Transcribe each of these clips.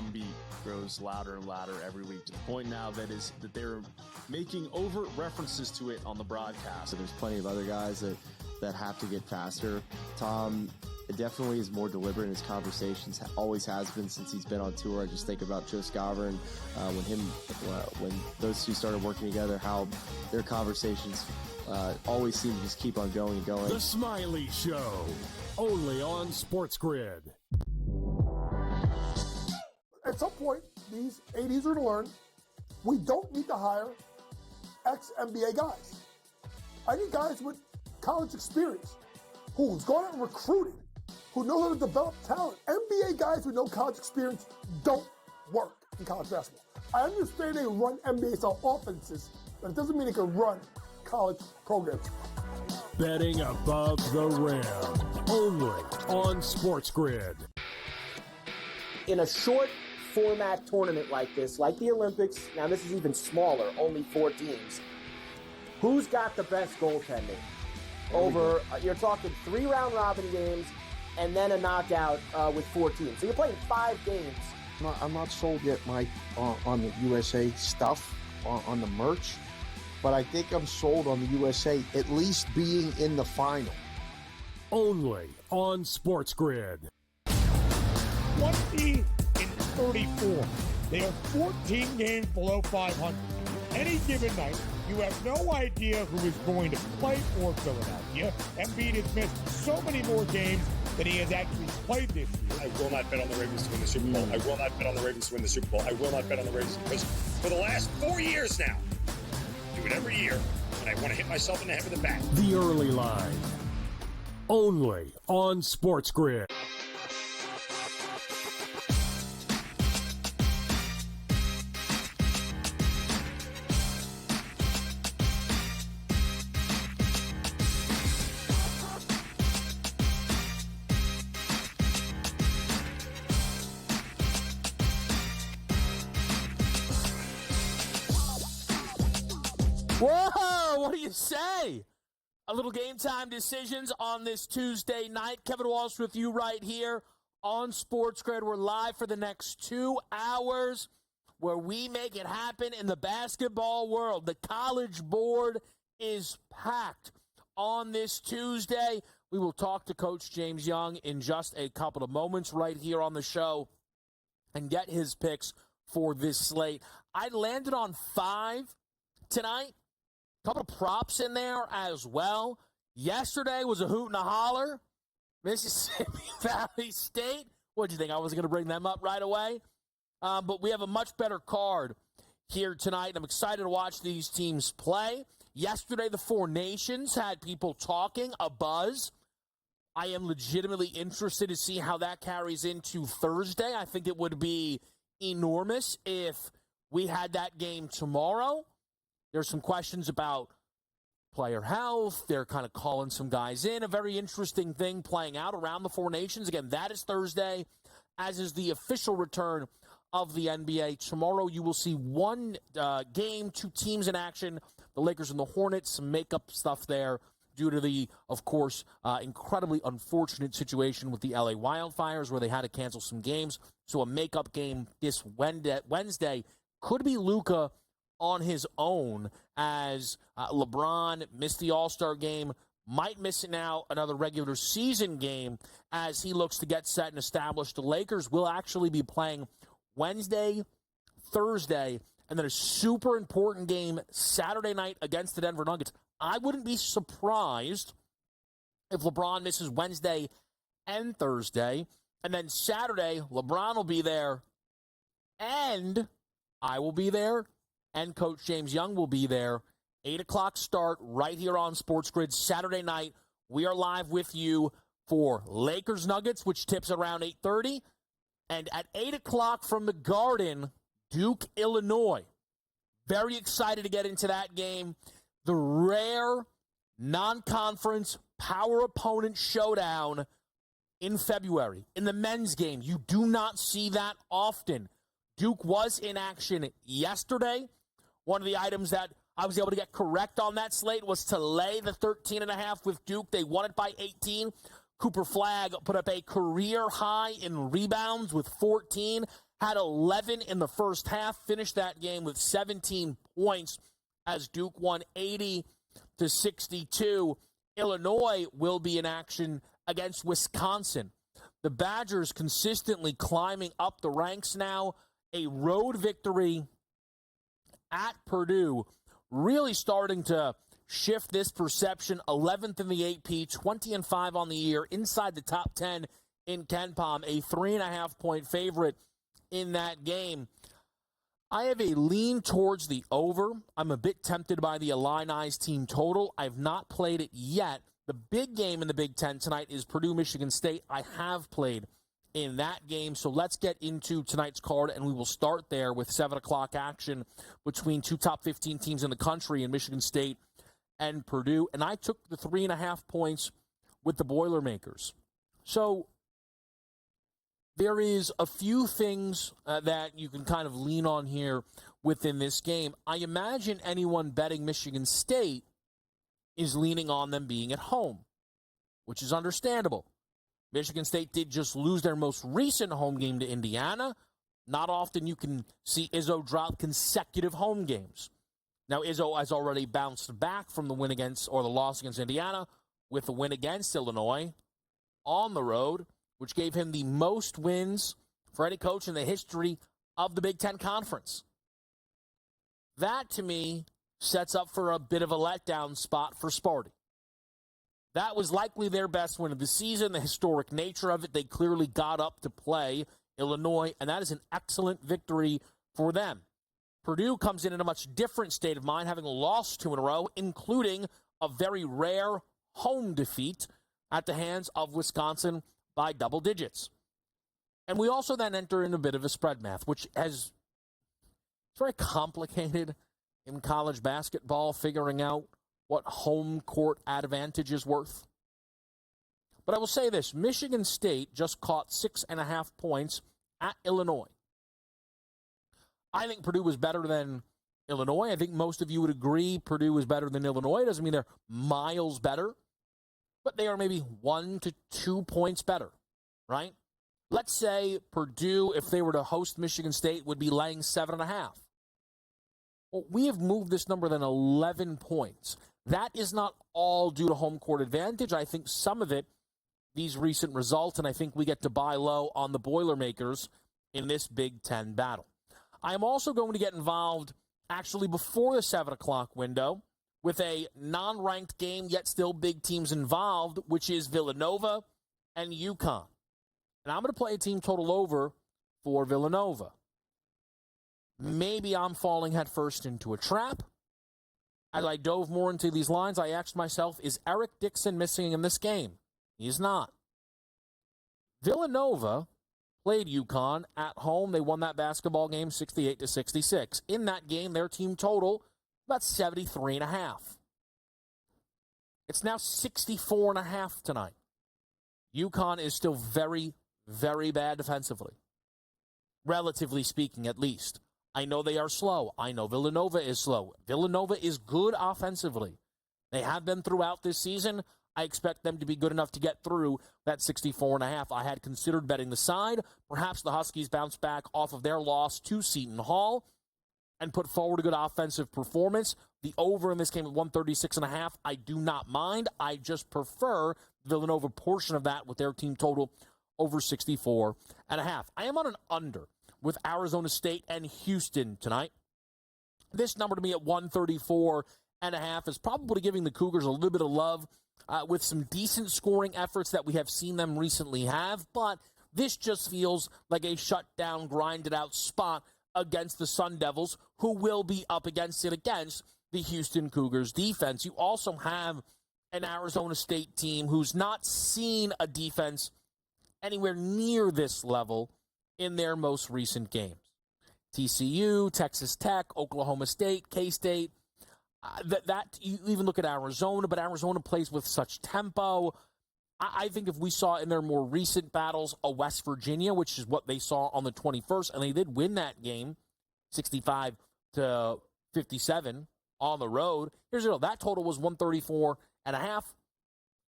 drumbeat grows louder and louder every week, to the point now that they're making overt references to it on the broadcast. So there's plenty of other guys that have to get faster. Tom definitely is more deliberate in his conversations, always has been since he's been on tour. I just think about Joe Scover and when those two started working together, how their conversations always seem to just keep on going and going. The Smiley Show, only on SportsGrid. At some point, these ADs are to learn we don't need to hire ex-NBA guys. I need guys with college experience who's gone out and recruited, who know how to develop talent. NBA guys with no college experience don't work in college basketball. I understand they run NBA-style offenses, but it doesn't mean they can run college programs. Betting above the rim, only on SportsGrid. In a short format tournament like this, like the Olympics, now this is even smaller, only 4 teams, who's got the best goaltending? Over, you're talking 3 round robin games and then a knockout with 4 teams. So you're playing 5 games. I'm not sold yet, Mike, on the USA stuff, on the merch, but I think I'm sold on the USA at least being in the final. Only on SportsGrid. 20 and 34. They are 14 games below 500. Any given night, you have no idea who is going to play for Philadelphia. Embiid has missed so many more games than he has actually played this year. I will not bet on the Ravens to win the Super Bowl. I will not bet on the Ravens to win the Super Bowl. I will not bet on the Ravens because for the last 4 years now, I do it every year, and I want to hit myself in the head with a bat. The Early Line, only on SportsGrid. Whoa, what do you say? A little game time decisions on this Tuesday night. Kevin Walsh with you right here on SportsGrid. We're live for the next 2 hours where we make it happen in the basketball world. The College Board is packed on this Tuesday. We will talk to Coach James Young in just a couple of moments right here on the show and get his picks for this slate. I landed on 5 tonight. Couple of props in there as well. Yesterday was a hoot and a holler. Mississippi Valley State. What'd you think? I wasn't going to bring them up right away. But we have a much better card here tonight. I'm excited to watch these teams play. Yesterday, the Four Nations had people talking, a buzz. I am legitimately interested to see how that carries into Thursday. I think it would be enormous if we had that game tomorrow. There's some questions about player health. They're kind of calling some guys in. A very interesting thing playing out around the Four Nations. Again, that is Thursday, as is the official return of the NBA. Tomorrow you will see one game, 2 teams in action, the Lakers and the Hornets, some makeup stuff there due to the, of course, incredibly unfortunate situation with the LA Wildfires where they had to cancel some games. So a makeup game this Wednesday could be Luka on his own, as LeBron missed the All-Star game, might miss it now, another regular season game, as he looks to get set and establish. The Lakers will actually be playing Wednesday, Thursday, and then a super important game Saturday night against the Denver Nuggets. I wouldn't be surprised if LeBron misses Wednesday and Thursday, and then Saturday, LeBron will be there, and I will be there, and Coach James Young will be there. 8 o'clock start right here on SportsGrid Saturday night. We are live with you for Lakers Nuggets, which tips around 8:30. And at 8 o'clock from the Garden, Duke, Illinois. Very excited to get into that game. The rare non-conference power opponent showdown in February. In the men's game, you do not see that often. Duke was in action yesterday. One of the items that I was able to get correct on that slate was to lay the 13.5 with Duke. They won it by 18. Cooper Flagg put up a career high in rebounds with 14. had 11 in the first half, finished that game with 17 points as Duke won 80-62. Illinois will be in action against Wisconsin. The Badgers consistently climbing up the ranks now. A road victory at Purdue really starting to shift this perception. 11th in the AP, 20-5 on the year, inside the top 10 in KenPom, a 3.5-point favorite in that game. I have a lean towards the over. I'm a bit tempted by the Illini's team total. I've not played it yet. The big game in the Big Ten tonight is Purdue-Michigan State. I have played in that game. So let's get into tonight's card, and we will start there with 7 o'clock action between two top 15 teams in the country in Michigan State and Purdue. And I took the 3.5 points with the Boilermakers. So there is a few things that you can kind of lean on here within this game. I imagine anyone betting Michigan State is leaning on them being at home, which is understandable. Michigan State did just lose their most recent home game to Indiana. Not often you can see Izzo drop consecutive home games. Now, Izzo has already bounced back from the win against, or the loss against Indiana, with the win against Illinois on the road, which gave him the most wins for any coach in the history of the Big Ten Conference. That, to me, sets up for a bit of a letdown spot for Sparty. That was likely their best win of the season, the historic nature of it. They clearly got up to play Illinois, and that is an excellent victory for them. Purdue comes in a much different state of mind, having lost 2 in a row, including a very rare home defeat at the hands of Wisconsin by double digits. And we also then enter in a bit of a spread math, which it's very complicated in college basketball, figuring out what home court advantage is worth. But I will say this, Michigan State just caught 6.5 points at Illinois. I think Purdue was better than Illinois. I think most of you would agree Purdue is better than Illinois. It doesn't mean they're miles better, but they are maybe 1 to 2 points better, right? Let's say Purdue, if they were to host Michigan State, would be laying 7.5. Well, we have moved this number then 11 points. That is not all due to home court advantage. I think some of it, these recent results, and I think we get to buy low on the Boilermakers in this Big Ten battle. I am also going to get involved actually before the 7 o'clock window with a non-ranked game, yet still big teams involved, which is Villanova and UConn. And I'm going to play a team total over for Villanova. Maybe I'm falling headfirst into a trap. As I dove more into these lines, I asked myself, is Eric Dixon missing in this game? He is not. Villanova played UConn at home. They won that basketball game 68-66. In that game, their team total, about 73.5. It's now 64.5 tonight. UConn is still very, very bad defensively. Relatively speaking, at least. I know they are slow. I know Villanova is slow. Villanova is good offensively. They have been throughout this season. I expect them to be good enough to get through that 64.5. I had considered betting the side. Perhaps the Huskies bounce back off of their loss to Seton Hall and put forward a good offensive performance. The over in this game at 136.5, I do not mind. I just prefer the Villanova portion of that with their team total over 64.5. I am on an under with Arizona State and Houston tonight. This number to me at 134.5 is probably giving the Cougars a little bit of love with some decent scoring efforts that we have seen them recently have, but this just feels like a shutdown, grinded-out spot against the Sun Devils, who will be up against it against the Houston Cougars defense. You also have an Arizona State team who's not seen a defense anywhere near this level in their most recent games. TCU, Texas Tech, Oklahoma State, K-State. That you even look at Arizona, but Arizona plays with such tempo. I think if we saw in their more recent battles a West Virginia, which is what they saw on the 21st, and they did win that game 65-57 on the road. Here's the deal. That total was 134.5.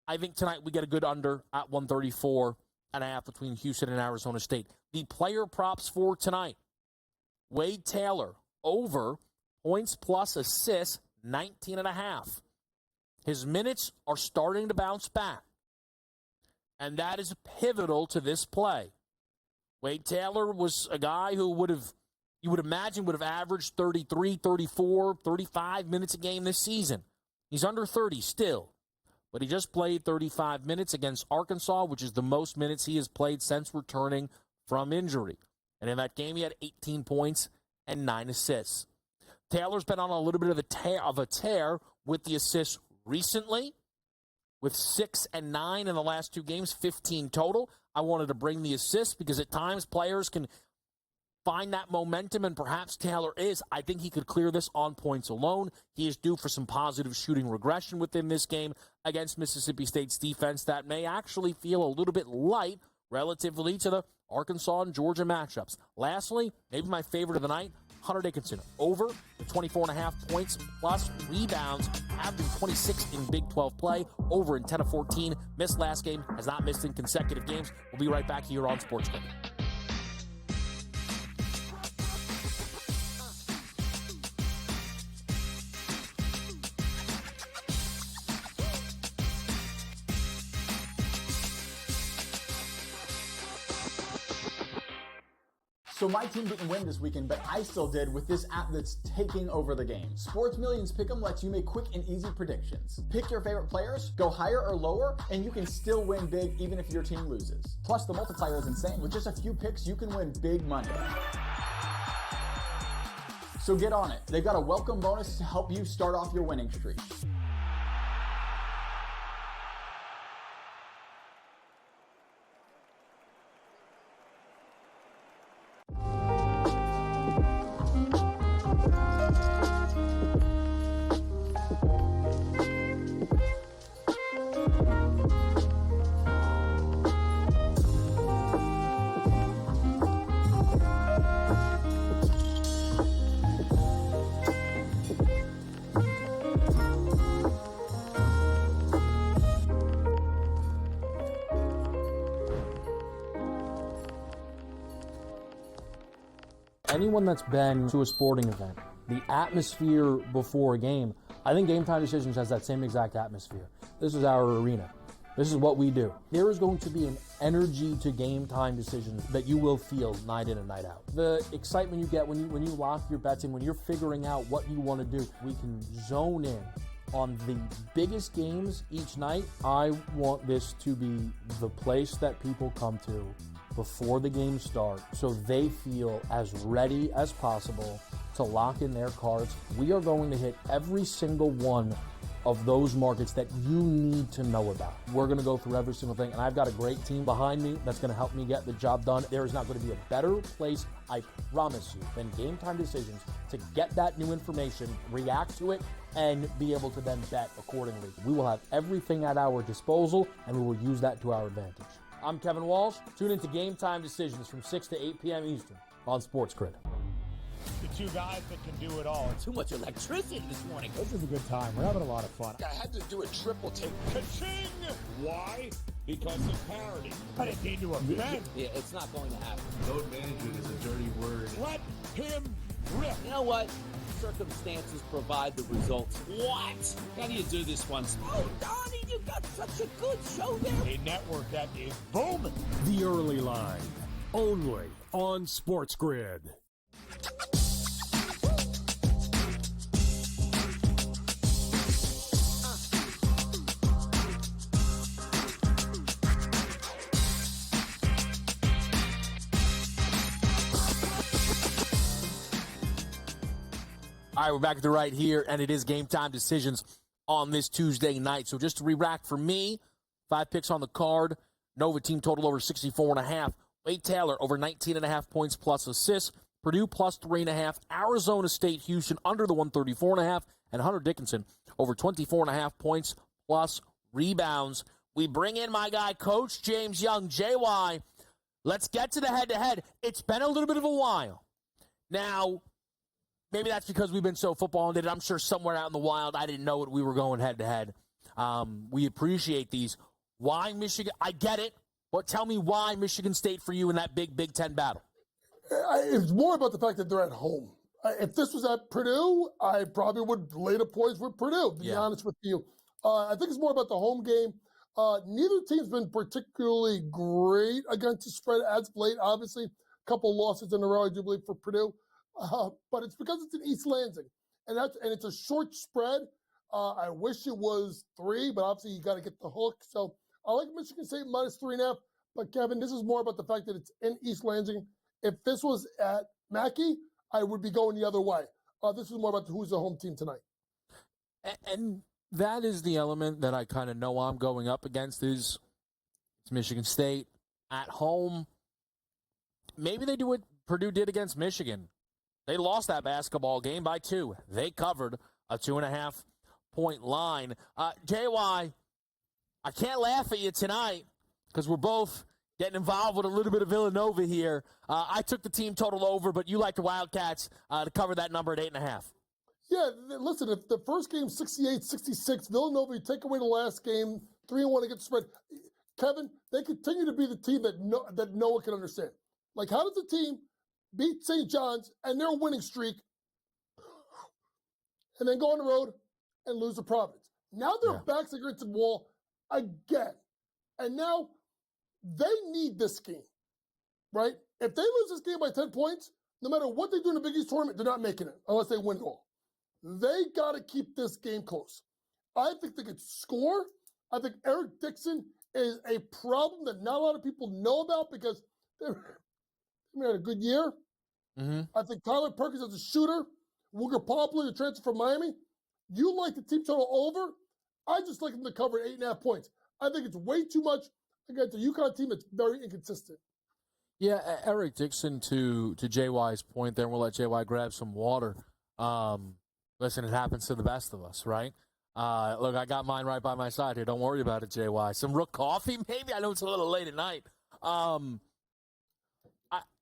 I think tonight we get a good under at 134.5. between Houston and Arizona State. The player props for tonight. Wade Taylor, over points plus assists, 19.5. His minutes are starting to bounce back, and that is pivotal to this play. Wade Taylor was a guy who you would imagine would have averaged 33, 34, 35 minutes a game this season. He's under 30 still, but he just played 35 minutes against Arkansas, which is the most minutes he has played since returning from injury. And in that game, he had 18 points and 9 assists. Taylor's been on a little bit of a tear with the assists recently, with 6 and 9 in the last 2 games, 15 total. I wanted to bring the assists because at times players can find that momentum, and perhaps Taylor is. I think he could clear this on points alone. He is due for some positive shooting regression within this game against Mississippi State's defense that may actually feel a little bit light relatively to the Arkansas and Georgia matchups. Lastly, maybe my favorite of the night, Hunter Dickinson, over the 24.5 points plus rebounds, averaging 26 in Big 12 play, over in 10 of 14. Missed last game, has not missed in consecutive games. We'll be right back here on SportsGrid. So my team didn't win this weekend, but I still did with this app that's taking over the game. Sports Millions Pick'em lets you make quick and easy predictions. Pick your favorite players, go higher or lower, and you can still win big even if your team loses. Plus, the multiplier is insane. With just a few picks, you can win big money. So get on it. They've got a welcome bonus to help you start off your winning streak. Anyone that's been to a sporting event, the atmosphere before a game, I think Game Time Decisions has that same exact atmosphere. This is our arena. This is what we do. There is going to be an energy to Game Time Decisions that you will feel night in and night out. The excitement you get when you lock your bets in, when you're figuring out what you want to do, we can zone in on the biggest games each night. I want this to be the place that people come to before the games start so they feel as ready as possible to lock in their cards. We are going to hit every single one of those markets that you need to know about. We're going to go through every single thing, and I've got a great team behind me that's going to help me get the job done. There is not going to be a better place, I promise you, than Game Time Decisions to get that new information, react to it, and be able to then bet accordingly. We will have everything at our disposal, and we will use that to our advantage. I'm Kevin Walsh. Tune into Game Time Decisions from 6 to 8 p.m. Eastern on SportsGrid. The two guys that can do it all. Too much electricity this morning. This is a good time. We're having a lot of fun. I had to do a triple take. Ka-ching! Why? Because of parity. I didn't mean to offend. Yeah, it's not going to happen. Load management is a dirty word. Let him rip. You know what? Circumstances provide the results. What? How do you do this one? Oh, Donnie, you got such a good show there. A network that is booming. The Early Line, only on SportsGrid. All right, we're back at the right here, and it is Game Time Decisions on this Tuesday night. So just to re-rack for me, 5 picks on the card. Nova team total over 64.5. Wade Taylor over 19.5 points plus assists. Purdue plus 3.5. Arizona State, Houston under the 134.5. And Hunter Dickinson over 24.5 points plus rebounds. We bring in my guy, Coach James Young. JY, let's get to the head-to-head. It's been a little bit of a while. Now, maybe that's because we've been so football-minded. I'm sure somewhere out in the wild, I didn't know what we were going head-to-head. We appreciate these. Why Michigan? I get it. But tell me why Michigan State for you in that Big Ten battle. It's more about the fact that they're at home. If this was at Purdue, I probably would lay the points with Purdue, to be honest with you. I think it's more about the home game. Neither team's been particularly great against the spread as of late, obviously. A couple losses in a row, I do believe, for Purdue. But it's because it's in East Lansing. And it's a short spread. I wish it was 3, but obviously you got to get the hook. So I like Michigan State minus 3.5. But, Kevin, this is more about the fact that it's in East Lansing. If this was at Mackey, I would be going the other way. This is more about who's the home team tonight. And that is the element that I kind of know I'm going up against is it's Michigan State at home. Maybe they do what Purdue did against Michigan. They lost that basketball game by 2. They covered a 2.5-point line. JY, I can't laugh at you tonight because we're both getting involved with a little bit of Villanova here. I took the team total over, but you like the Wildcats to cover that number at 8.5. Yeah, listen, if the first game 68-66, Villanova, you take away the last game, 3-1 against the spread. Kevin, they continue to be the team that no one can understand. Like, how does the team beat St. John's and their winning streak and then go on the road and lose to Providence? Now their backs against the wall again. And now they need this game, right? If they lose this game by 10 points, no matter what they do in the Big East tournament, they're not making it unless they win it all. They got to keep this game close. I think they could score. I think Eric Dixon is a problem that not a lot of people know about because they had a good year. Mm-hmm. I think Tyler Perkins as a shooter, Wooger Poplar, the transfer from Miami. You like the team total over. I just like them to cover 8.5 points. I think it's way too much against a UConn team that's very inconsistent. Yeah, Eric Dixon, to JY's point there, and we'll let JY grab some water. Listen, it happens to the best of us, right? Look, I got mine right by my side here. Don't worry about it, JY. Some Rook coffee, maybe? I know it's a little late at night.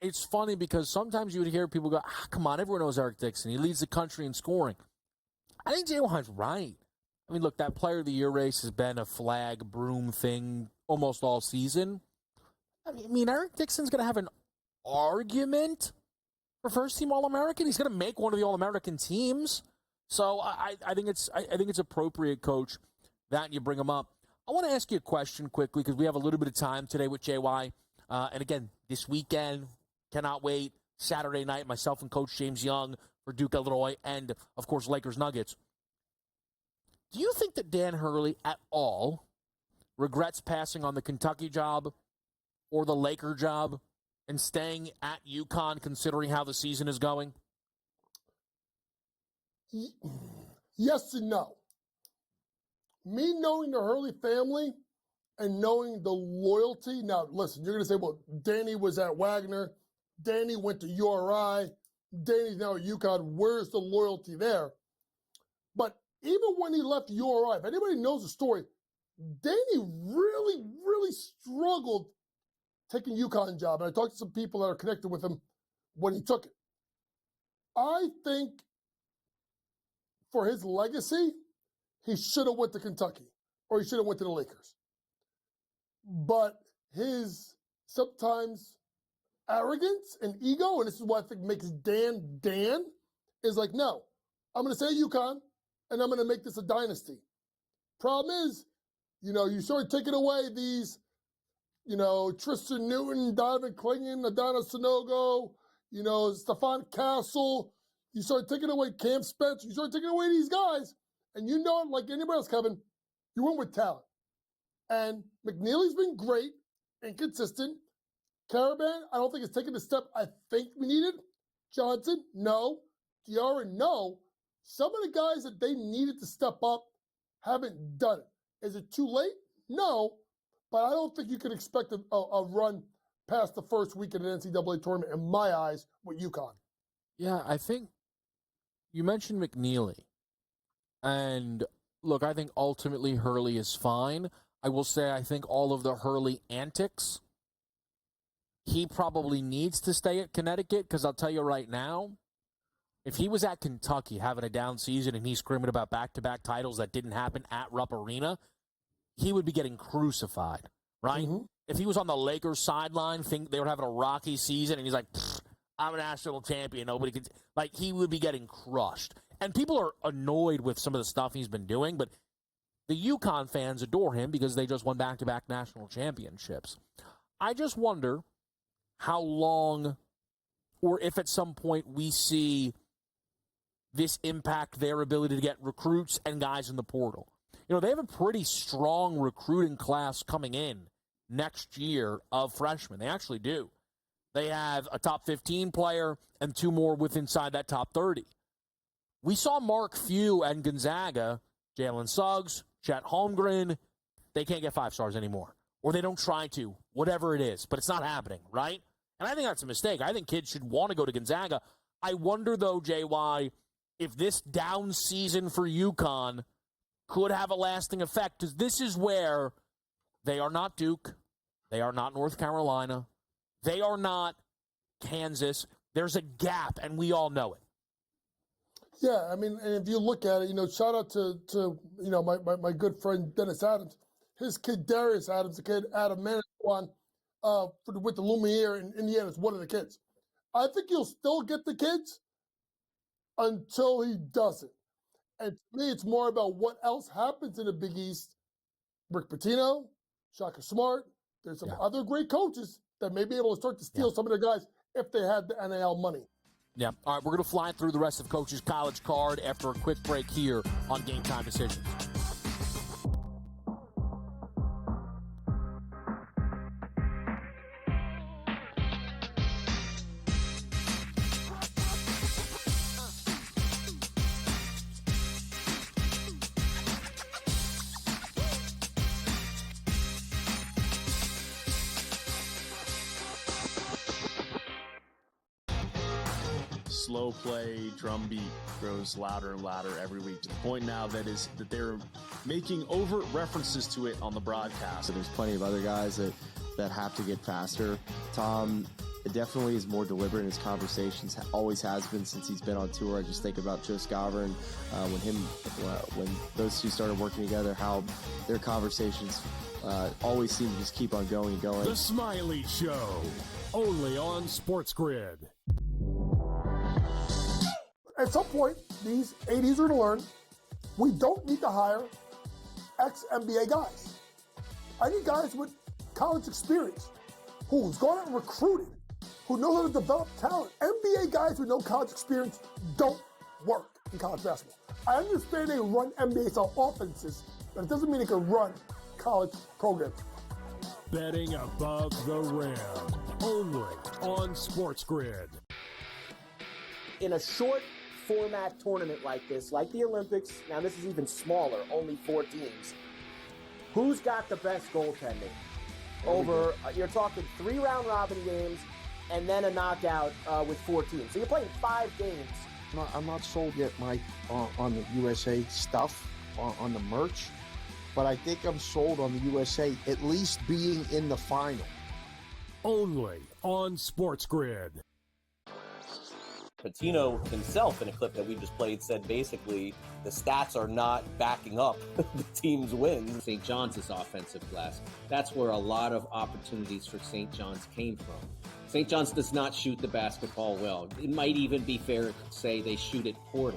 It's funny because sometimes you would hear people go, come on, everyone knows Eric Dixon. He leads the country in scoring. I think JY's right. I mean, look, that Player of the Year race has been a flag broom thing almost all season. I mean, Eric Dixon's going to have an argument for first-team All-American. He's going to make one of the All-American teams. So I think it's appropriate, Coach, that you him up. I want to ask you a question quickly because we have a little bit of time today with JY. And again, this weekend, cannot wait. Saturday night, myself and Coach James Young for Duke, Illinois, and, of course, Lakers Nuggets. Do you think that Dan Hurley at all regrets passing on the Kentucky job or the Laker job and staying at UConn considering how the season is going? Yes and no. Me knowing the Hurley family and knowing the loyalty. Now, listen, you're going to say, well, Danny was at Wagner. Danny went to URI. Danny's now at UConn. Where's the loyalty there? But even when he left URI, if anybody knows the story, Danny really, really struggled taking UConn job. And I talked to some people that are connected with him when he took it. I think for his legacy, he should have went to Kentucky or he should have went to the Lakers. But his sometimes arrogance and ego, and this is what I think makes Dan, is like, no, I'm going to say UConn, and I'm going to make this a dynasty. Problem is, you start taking away these, Tristan Newton, Donovan Clingan, Adana Sanogo, Stephon Castle. You start taking away Cam Spence. You start taking away these guys, and like anybody else, Kevin, you win with talent. And McNeely's been great and consistent. Caravan, I don't think it's taken the step I think we needed. Johnson, no. Diarra, no. Some of the guys that they needed to step up haven't done it. Is it too late? No. But I don't think you can expect a run past the first week of the NCAA tournament, in my eyes, with UConn. Yeah, I think you mentioned McNeely. And, look, I think ultimately Hurley is fine. I will say I think all of the Hurley antics, he probably needs to stay at Connecticut because I'll tell you right now, if he was at Kentucky having a down season and he's screaming about back-to-back titles that didn't happen at Rupp Arena, he would be getting crucified, right? Mm-hmm. if he was on the Lakers sideline, think they were having a rocky season, and he's like, I'm a national champion, nobody can, like, he would be getting crushed. And people are annoyed with some of the stuff he's been doing, but the UConn fans adore him because they just won back-to-back national championships. I just wonder how long, or if at some point we see this impact their ability to get recruits and guys in the portal. You know, they have a pretty strong recruiting class coming in next year of freshmen. They actually do. They have a top 15 player and 2 more with inside that top 30. We saw Mark Few and Gonzaga, Jalen Suggs, Chet Holmgren. They can't get 5 stars anymore, or they don't try to, whatever it is, but it's not happening, right? And I think that's a mistake. I think kids should want to go to Gonzaga. I wonder, though, JY, if this down season for UConn could have a lasting effect, because this is where they are not Duke, they are not North Carolina, they are not Kansas. There's a gap, and we all know it. Yeah, I mean, and if you look at it, shout out to my good friend Dennis Adams. His kid Darius Adams, the kid out of Manitowoc, with the Lumiere in Indiana, is one of the kids. I think he'll still get the kids until he doesn't. And to me, it's more about what else happens in the Big East. Rick Pitino, Shaka Smart, there's some other great coaches that may be able to start to steal some of their guys if they had the NIL money. Yeah. All right, we're going to fly through the rest of Coach's College Card after a quick break here on Game Time Decisions. Slow play drum beat grows louder and louder every week, to the point now that they're making overt references to it on the broadcast. So there's plenty of other guys that have to get faster. Tom definitely is more deliberate in his conversations, always has been since he's been on tour. I just think about Joe Scover when those two started working together, how their conversations always seem to just keep on going and going. The Smiley Show, only on SportsGrid. At some point, these 80s are going to learn we don't need to hire ex-NBA guys. I need guys with college experience who's gone out and recruited, who know how to develop talent. NBA guys with no college experience don't work in college basketball. I understand they run NBA-style offenses, but it doesn't mean they can run college programs. Betting above the rim, only on SportsGrid. In a short format tournament like this, like the Olympics, now this is even smaller, only 4 teams, who's got the best goaltending? Over, you're talking 3 round robin games and then a knockout with 4 teams. So you're playing 5 games. I'm not sold yet, Mike, on the USA stuff, on the merch, but I think I'm sold on the USA at least being in the final. Only on SportsGrid. Pitino himself, in a clip that we just played, said basically the stats are not backing up the team's wins. St. John's is offensive glass. That's where a lot of opportunities for St. John's came from. St. John's does not shoot the basketball well. It might even be fair to say they shoot it poorly.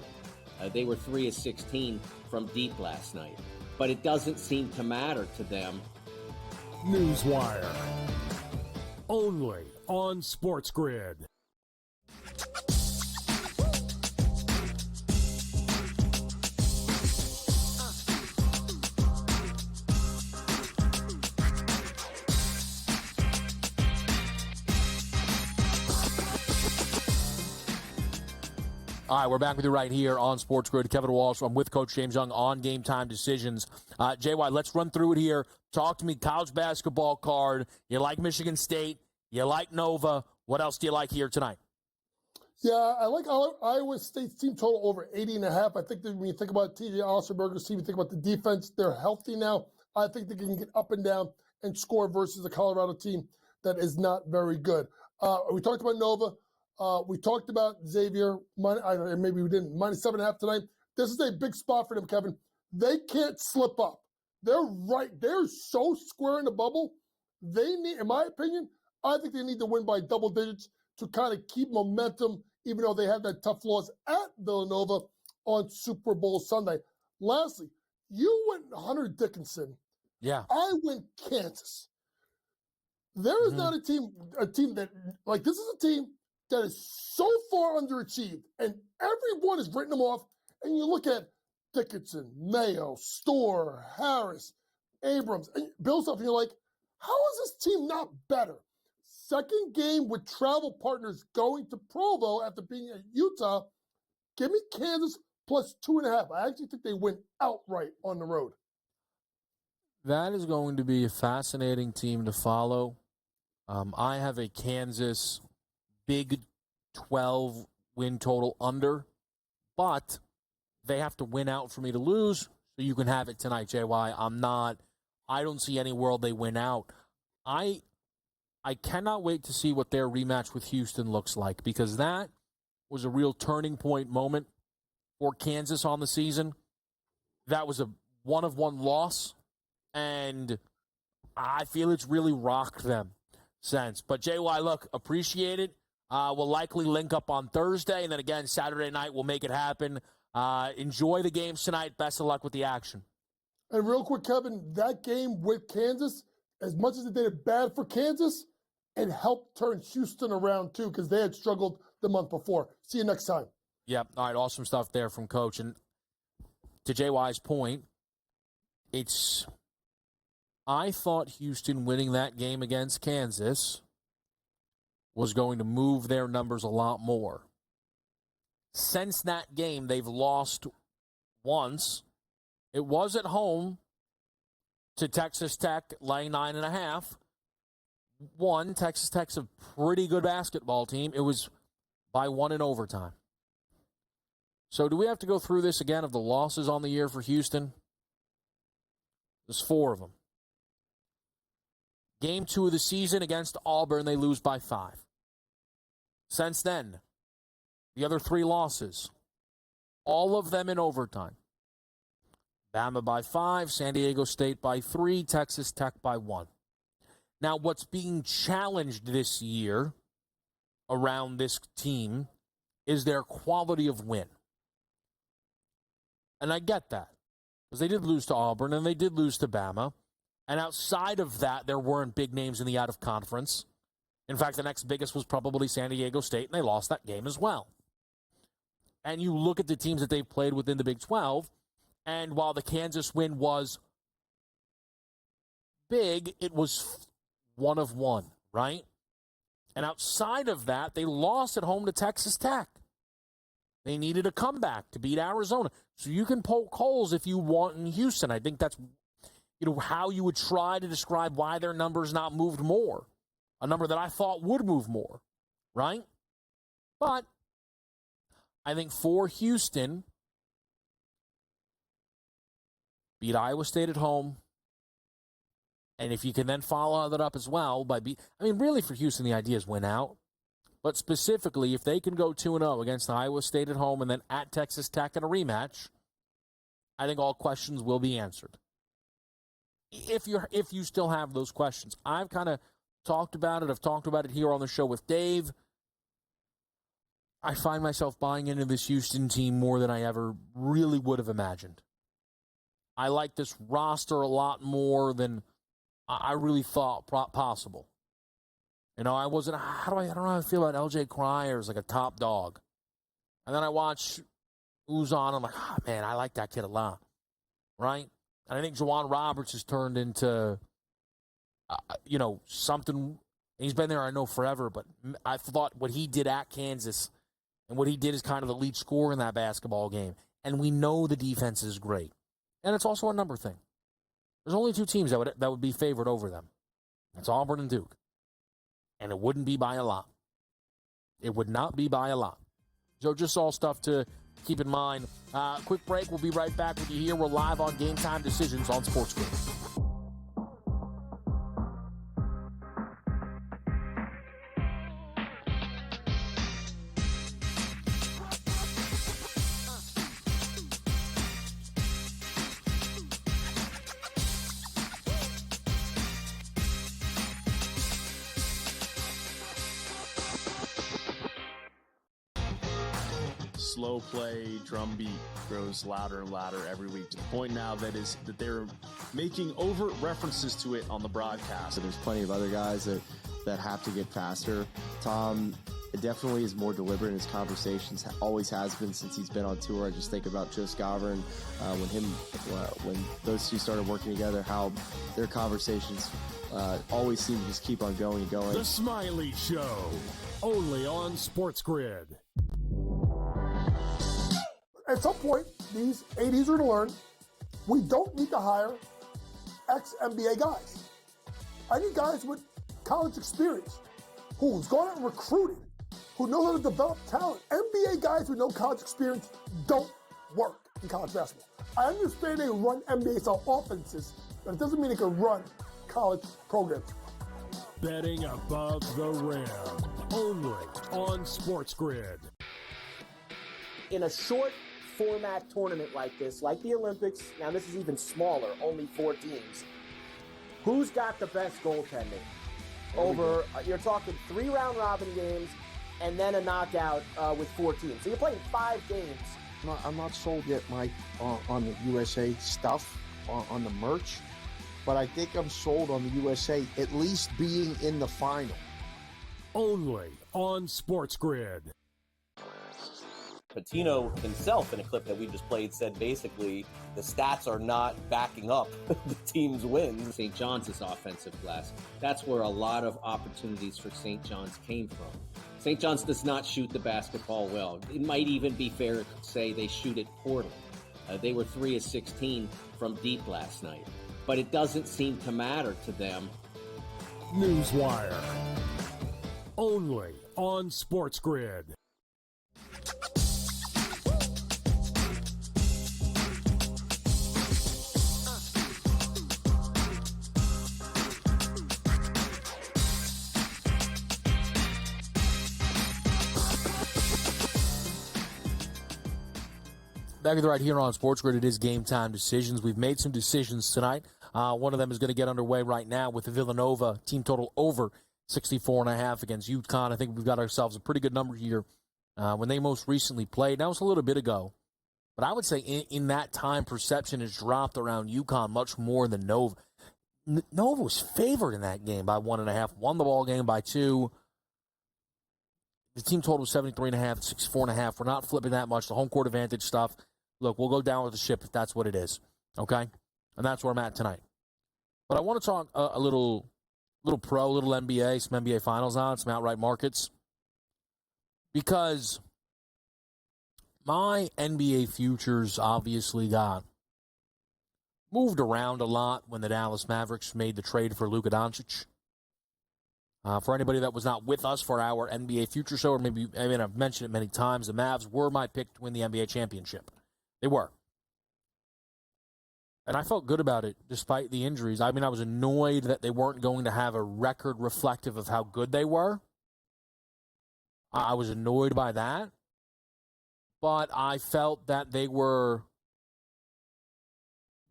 They were 3 of 16 from deep last night. But it doesn't seem to matter to them. Newswire. Only on SportsGrid. All right, we're back with you right here on SportsGrid. Kevin Walsh. I'm with Coach James Young on Game Time Decisions. JY, let's run through it here. Talk to me, college basketball card. You like Michigan State. You like Nova. What else do you like here tonight? Yeah, I like Iowa State's team total over 80.5. I think that when you think about T.J. Ossenberger's team, you think about the defense, they're healthy now. I think they can get up and down and score versus a Colorado team that is not very good. We talked about Nova. We talked about Xavier. Maybe we didn't. -7.5 tonight. This is a big spot for them, Kevin. They can't slip up. They're right. They're so square in the bubble They need, in my opinion, I think they need to win by double digits to kind of keep momentum, even though they had that tough loss at Villanova on Super Bowl Sunday. Lastly, you went Hunter Dickinson. Yeah. I went Kansas. There is not a team that, like, this is a team that is so far underachieved, and everyone is written them off. And you look at Dickinson, Mayo, Storr, Harris, Abrams, and builds up, and you're like, how is this team not better? Second game with travel partners going to Provo after being at Utah. Give me Kansas plus 2.5. I actually think they win outright on the road. That is going to be a fascinating team to follow. I have a Kansas Big 12 win total under, but they have to win out for me to lose, so you can have it tonight, JY. I don't see any world they win out. I cannot wait to see what their rematch with Houston looks like, because that was a real turning point moment for Kansas on the season. That was a 1-of-1 loss, and I feel it's really rocked them since. But JY, look, appreciate it. We'll likely link up on Thursday, and then again Saturday night we'll make it happen. Enjoy the games tonight. Best of luck with the action. And real quick, Kevin, that game with Kansas, as much as it did it bad for Kansas, it helped turn Houston around too, because they had struggled the month before. See you next time. Yep. All right. Awesome stuff there from Coach. And to JY's point, I thought Houston winning that game against Kansas was going to move their numbers a lot more. Since that game, they've lost once. It was at home to Texas Tech, laying 9.5. One, Texas Tech's a pretty good basketball team. It was by 1 in overtime. So do we have to go through this again of the losses on the year for Houston? There's 4 of them. Game 2 of the season against Auburn, they lose by 5. Since then, the other 3 losses, all of them in overtime. Bama by 5, San Diego State by 3, Texas Tech by 1. Now, what's being challenged this year around this team is their quality of win. And I get that, because they did lose to Auburn and they did lose to Bama. And outside of that, there weren't big names in the out-of-conference. In fact, the next biggest was probably San Diego State, and they lost that game as well. And you look at the teams that they've played within the Big 12, and while the Kansas win was big, it was 1-of-1, right? And outside of that, they lost at home to Texas Tech. They needed a comeback to beat Arizona. So you can poke holes if you want in Houston. I think that's how you would try to describe why their number's not moved more. A number that I thought would move more, right? But I think for Houston, beat Iowa State at home. And if you can then follow that up as well by really for Houston, the idea is win out. But specifically, if they can go 2-0 against Iowa State at home and then at Texas Tech in a rematch, I think all questions will be answered. If you still have those questions. I've kind of talked about it. I've talked about it here on the show with Dave. I find myself buying into this Houston team more than I ever really would have imagined. I like this roster a lot more than I really thought possible. I don't know how I feel about LJ Cryer as like a top dog. And then I watch Uzon, I'm like, man, I like that kid a lot. Right? And I think Juwan Roberts has turned into, something. He's been there, I know, forever, but I thought what he did at Kansas and what he did as kind of the lead scorer in that basketball game. And we know the defense is great. And it's also a number thing. There's only 2 teams that would be favored over them. That's Auburn and Duke. And it wouldn't be by a lot. It would not be by a lot. So just all stuff to keep in mind. Quick break. We'll be right back with you here. We're live on Game Time Decisions on SportsGrid. slow play drum beat grows louder and louder every week to the point now that they're making overt references to it on the broadcast. So there's plenty of other guys that have to get faster. Tom definitely is more deliberate in his conversations, always has been since he's been on tour. I just think about Joe Scover and when those two started working together, how their conversations always seem to just keep on going and going. The Smiley Show, only on SportsGrid. At some point, these 80s are going to learn we don't need to hire ex-NBA guys. I need guys with college experience who's gone out and recruited, who know how to develop talent. NBA guys with no college experience don't work in college basketball. I understand they run NBA-style offenses, but it doesn't mean they can run college programs. Betting above the rim, only on SportsGrid. In a short format tournament like this, like the Olympics, now this is even smaller, only 4 teams, who's got the best goaltending? Over, you're talking 3 round robin games and then a knockout with 4 teams. So you're playing 5 games. I'm not sold yet, Mike, on the USA stuff, on the merch, but I think I'm sold on the USA at least being in the final. Only on SportsGrid. Patino himself, in a clip that we just played, said basically the stats are not backing up the team's wins. St. John's is offensive glass. That's where a lot of opportunities for St. John's came from. St. John's does not shoot the basketball well. It might even be fair to say they shoot it poorly. They were 3 of 16 from deep last night. But it doesn't seem to matter to them. Newswire. Only on SportsGrid. Back right here on SportsGrid, it is Game Time Decisions. We've made some decisions tonight. One of them is going to get underway right now with the Villanova team total over 64.5 against UConn. I think we've got ourselves a pretty good number here. When they most recently played, that was a little bit ago. But I would say in that time, perception has dropped around UConn much more than Nova. Nova was favored in that game by 1.5, won the ball game by 2. The team total was 73.5, 64.5. We're not flipping that much. The home court advantage stuff. Look, we'll go down with the ship if that's what it is, okay? And that's where I'm at tonight. But I want to talk a little pro, little NBA, some NBA Finals odds, some outright markets. Because my NBA futures obviously got moved around a lot when the Dallas Mavericks made the trade for Luka Doncic. For anybody that was not with us for our NBA Future Show, or maybe, I've mentioned it many times, the Mavs were my pick to win the NBA championship. They were. And I felt good about it despite the injuries. I was annoyed that they weren't going to have a record reflective of how good they were. I was annoyed by that. But I felt that they were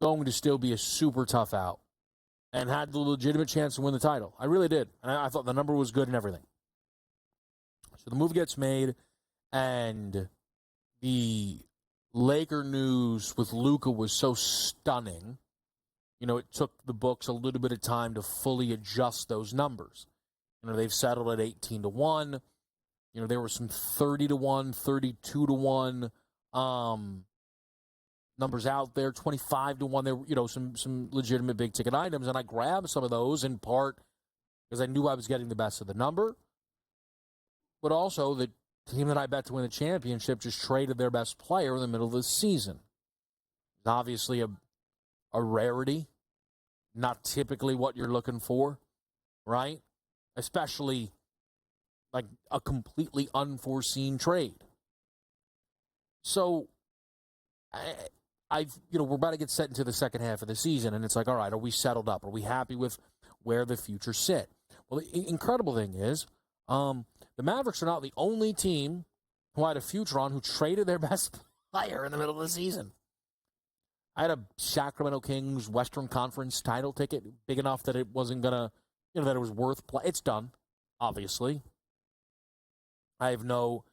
going to still be a super tough out and had the legitimate chance to win the title. I really did. And I thought the number was good and everything. So the move gets made, and the Laker news with Luka was so stunning. It took the books a little bit of time to fully adjust those numbers. They've settled at 18-1. There were some 30-1, 32-1 numbers out there, 25-1. There were, some legitimate big ticket items, and I grabbed some of those in part because I knew I was getting the best of the number, but also the team that I bet to win the championship just traded their best player in the middle of the season. It's obviously a rarity, not typically what you're looking for, right? Especially like a completely unforeseen trade. So we're about to get set into the second half of the season, and it's like, all right, are we settled up? Are we happy with where the future sit? Well, the incredible thing is, the Mavericks are not the only team who had a future on who traded their best player in the middle of the season. I had a Sacramento Kings Western Conference title ticket big enough that it wasn't going to, that it was worth play. It's done, obviously. I have no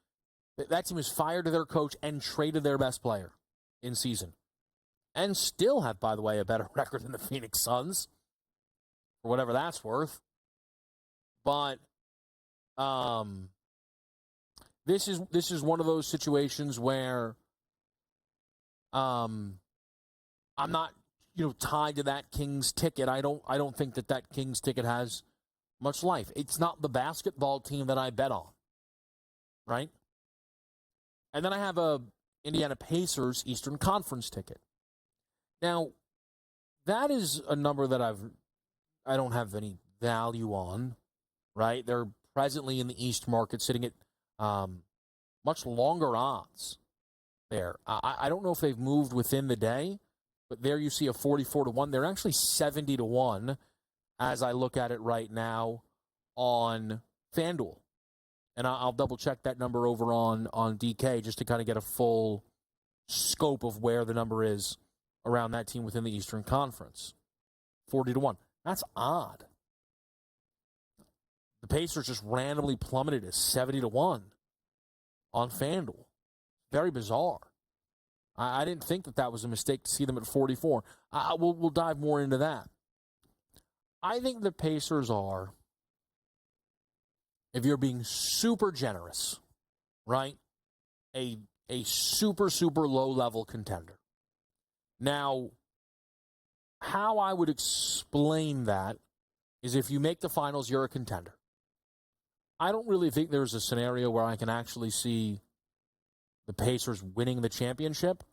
That team has fired their coach and traded their best player in season. And still have, by the way, a better record than the Phoenix Suns, for whatever that's worth. But this is one of those situations where I'm not tied to that Kings ticket. I don't think that Kings ticket has much life. It's not the basketball team that I bet on, right? And then I have a Indiana Pacers Eastern Conference ticket. Now, that is a number that I don't have any value on, right? They're presently in the East market sitting at much longer odds there. I don't know if they've moved within the day, but there you see a 44-1. They're actually 70-1 as I look at it right now on FanDuel. And I'll double-check that number over on DK just to kind of get a full scope of where the number is around that team within the Eastern Conference. 40-1. That's odd. The Pacers just randomly plummeted to 70-1 on FanDuel. Very bizarre. I didn't think that was a mistake to see them at 44. We'll dive more into that. I think the Pacers are, if you're being super generous, right, a super, super low-level contender. Now, how I would explain that is if you make the finals, you're a contender. I don't really think there's a scenario where I can actually see the Pacers winning the championship.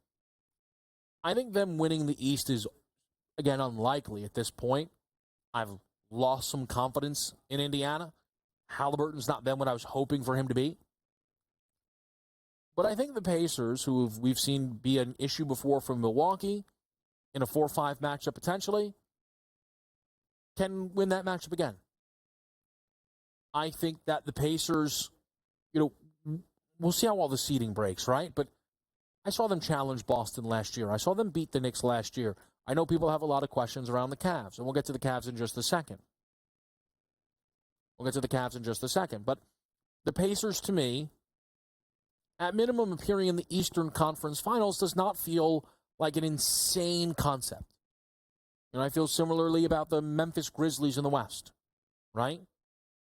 I think them winning the East is, again, unlikely at this point. I've lost some confidence in Indiana. Halliburton's not been what I was hoping for him to be. But I think the Pacers, who we've seen be an issue before from Milwaukee in a 4-5 matchup potentially, can win that matchup again. I think that the Pacers, we'll see how all the seeding breaks, right? But I saw them challenge Boston last year. I saw them beat the Knicks last year. I know people have a lot of questions around the Cavs, and we'll get to the Cavs in just a second. But the Pacers, to me, at minimum appearing in the Eastern Conference Finals, does not feel like an insane concept. I feel similarly about the Memphis Grizzlies in the West, right?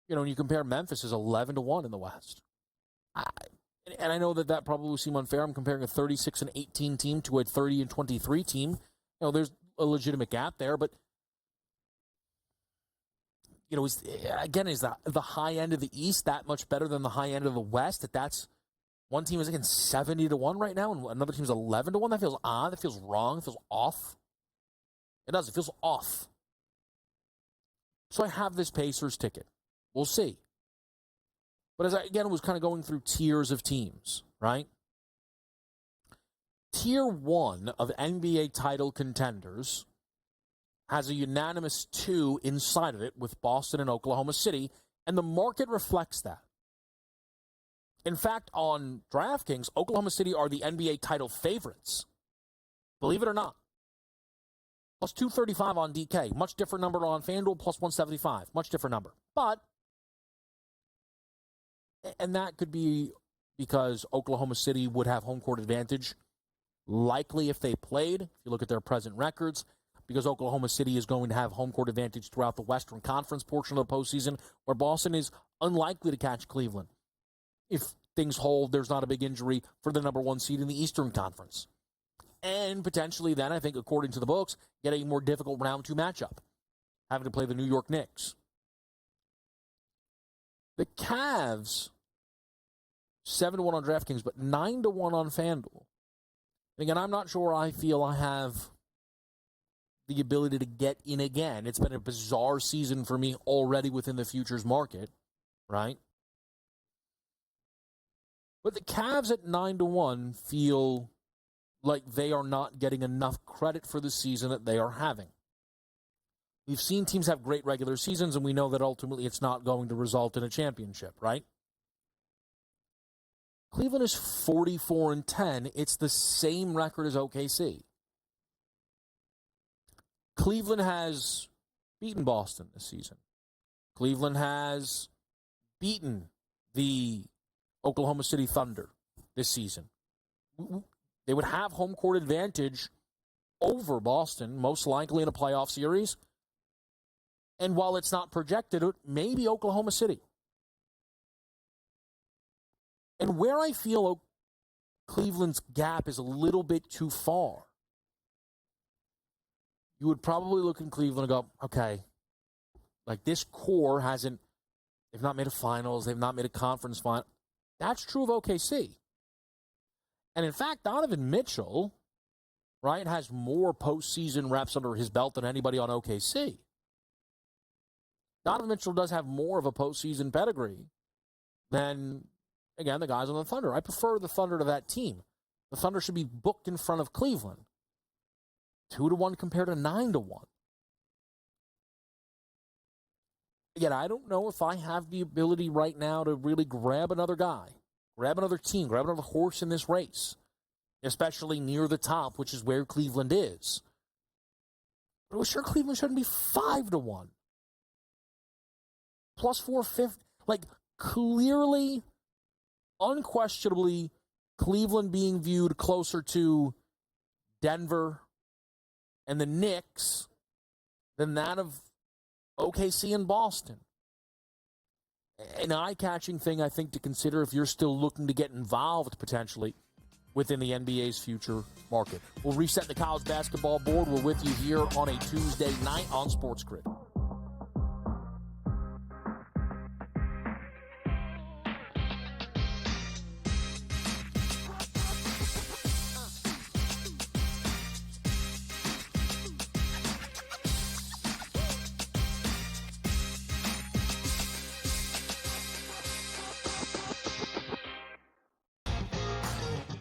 When you compare Memphis is 11-1 in the West. And I know that probably will seem unfair. I'm comparing a 36-18 team to a 30-23 team. There's a legitimate gap there, but is the high end of the East that much better than the high end of the West? That's one team is against 70-1 right now, and another team is 11-1. That feels odd. That feels wrong. It feels off. It does. It feels off. So I have this Pacers ticket. We'll see. But as I, again, was kind of going through tiers of teams, right? Tier 1 of NBA title contenders has a unanimous 2 inside of it with Boston and Oklahoma City, and the market reflects that. In fact, on DraftKings, Oklahoma City are the NBA title favorites. Believe it or not. Plus 235 on DK. Much different number on FanDuel, plus 175. Much different number. And that could be because Oklahoma City would have home court advantage, likely if they played, if you look at their present records, because Oklahoma City is going to have home court advantage throughout the Western Conference portion of the postseason, where Boston is unlikely to catch Cleveland. If things hold, there's not a big injury for the number 1 seed in the Eastern Conference. And potentially then, I think, according to the books, get a more difficult round 2 matchup, having to play the New York Knicks. The Cavs, 7-1 on DraftKings, but 9-1 on FanDuel. And again, I'm not sure I feel I have the ability to get in again. It's been a bizarre season for me already within the futures market, right? But the Cavs at 9-1 feel like they are not getting enough credit for the season that they are having. We've seen teams have great regular seasons, and we know that ultimately it's not going to result in a championship, right? Cleveland is 44-10. It's the same record as OKC. Cleveland has beaten Boston this season. Cleveland has beaten the Oklahoma City Thunder this season. They would have home court advantage over Boston, most likely in a playoff series. And while it's not projected, it may be Oklahoma City. And where I feel Cleveland's gap is a little bit too far, you would probably look in Cleveland and go, okay, like this core they've not made a finals, they've not made a conference final. That's true of OKC. And in fact, Donovan Mitchell, right, has more postseason reps under his belt than anybody on OKC. Donovan Mitchell does have more of a postseason pedigree than, again, the guys on the Thunder. I prefer the Thunder to that team. The Thunder should be booked in front of Cleveland. 2-1 compared to 9-1. Again, I don't know if I have the ability right now to really grab another guy, grab another team, grab another horse in this race, especially near the top, which is where Cleveland is. But I was sure Cleveland shouldn't be 5-1. Plus 450. Like, clearly, unquestionably, Cleveland being viewed closer to Denver and the Knicks than that of OKC and Boston. An eye-catching thing, I think, to consider if you're still looking to get involved potentially within the NBA's future market. We'll reset the college basketball board. We're with you here on a Tuesday night on SportsGrid.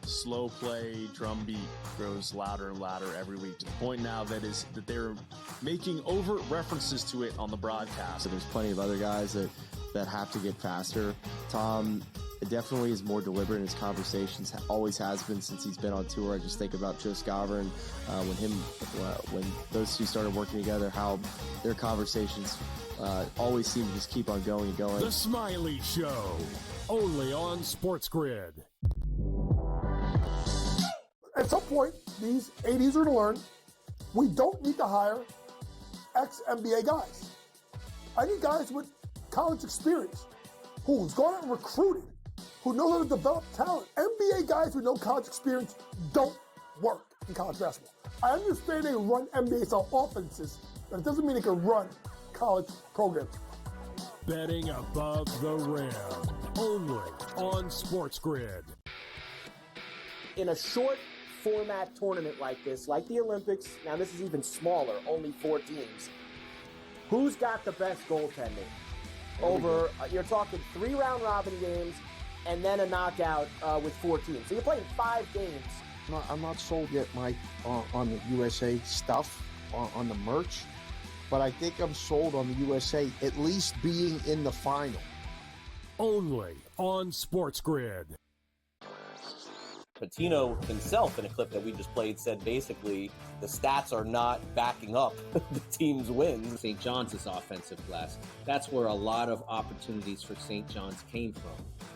Slow play, drum beat grows louder and louder every week, to the point now that they're making overt references to it on the broadcast. So there's plenty of other guys that have to get faster. Tom definitely is more deliberate in his conversations, always has been since he's been on tour. I just think about Joe Scoverin, when those two started working together, how their conversations always seem to just keep on going and going. The Smiley Show, only on SportsGrid. At some point, these 80s are going to learn we don't need to hire ex-NBA guys. I need guys with college experience who's gone out and recruited, who know how to develop talent. NBA guys with no college experience don't work in college basketball. I understand they run NBA-style offenses, but it doesn't mean they can run college programs. Betting above the rim, only on SportsGrid. In a short format tournament like this, like the Olympics, now this is even smaller, only 4 teams, who's got the best goaltending? Over, you're talking 3 round robin games and then a knockout with 4 teams. So you're playing 5 games. I'm not sold yet, Mike, on the USA stuff, on the merch, but I think I'm sold on the USA at least being in the final. Only on SportsGrid. Patino himself, in a clip that we just played, said basically the stats are not backing up the team's wins. St. John's is offensive glass. That's where a lot of opportunities for St. John's came from.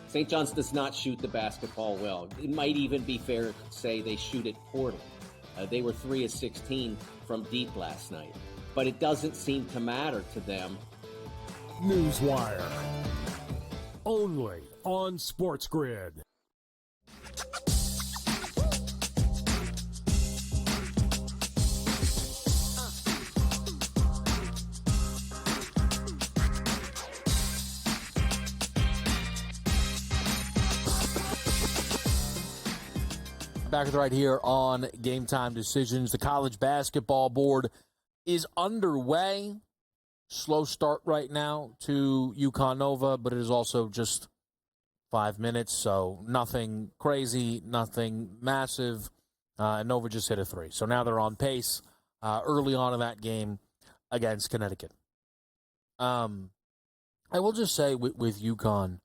St. John's does not shoot the basketball well. It might even be fair to say they shoot it poorly. They were 3 of 16 from deep last night. But it doesn't seem to matter to them. Newswire. Only on SportsGrid. Back right here on Game Time Decisions. The college basketball board is underway. Slow start right now to UConn Nova, but it is also just 5 minutes, so nothing crazy, nothing massive. And Nova just hit a 3. So now they're on pace early on in that game against Connecticut. I will just say with UConn,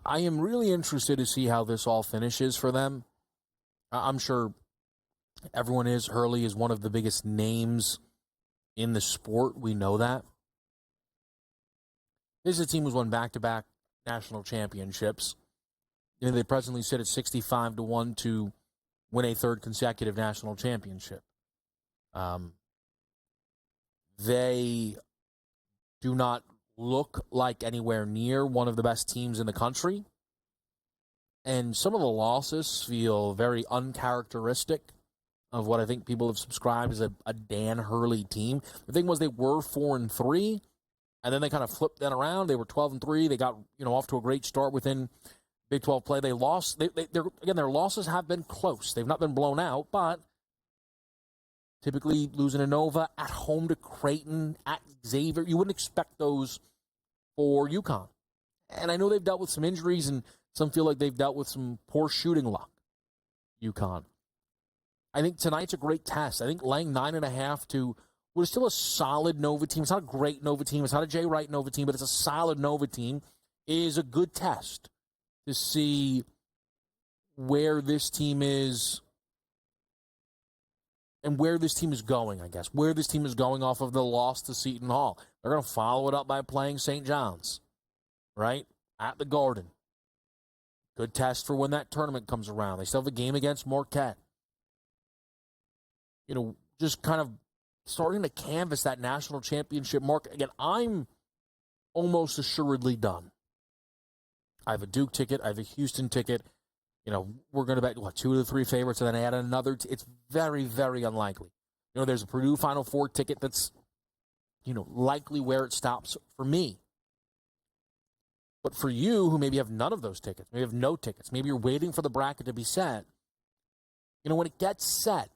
I am really interested to see how this all finishes for them. I'm sure everyone is. Hurley is one of the biggest names in the sport. We know that. This is a team who's won back-to-back national championships. they presently sit at 65-1 to win a third consecutive national championship. They do not look like anywhere near one of the best teams in the country. And some of the losses feel very uncharacteristic of what I think people have subscribed as a Dan Hurley team. The thing was, they were 4-3, and then they kind of flipped that around. They were 12-3. They got off to a great start within Big 12 play. They lost. Their losses have been close. They've not been blown out, but typically losing to Nova, at home to Creighton, at Xavier, you wouldn't expect those for UConn. And I know they've dealt with some injuries, and some feel like they've dealt with some poor shooting luck, UConn. I think tonight's a great test. I think laying 9.5 to what is still a solid Nova team. It's not a great Nova team. It's not a Jay Wright Nova team, but it's a solid Nova team, is a good test to see where this team is and where this team is going, I guess. Where this team is going off of the loss to Seton Hall. They're going to follow it up by playing St. John's, right? At the Garden. Good test for when that tournament comes around. They still have a game against Marquette. Just kind of starting to canvas that national championship mark. Again, I'm almost assuredly done. I have a Duke ticket. I have a Houston ticket. We're going to bet, 2 of the 3 favorites, and then add another. It's very, very unlikely. There's a Purdue Final Four ticket that's, likely where it stops for me. But for you, who maybe have none of those tickets, maybe have no tickets, maybe you're waiting for the bracket to be set, when it gets set,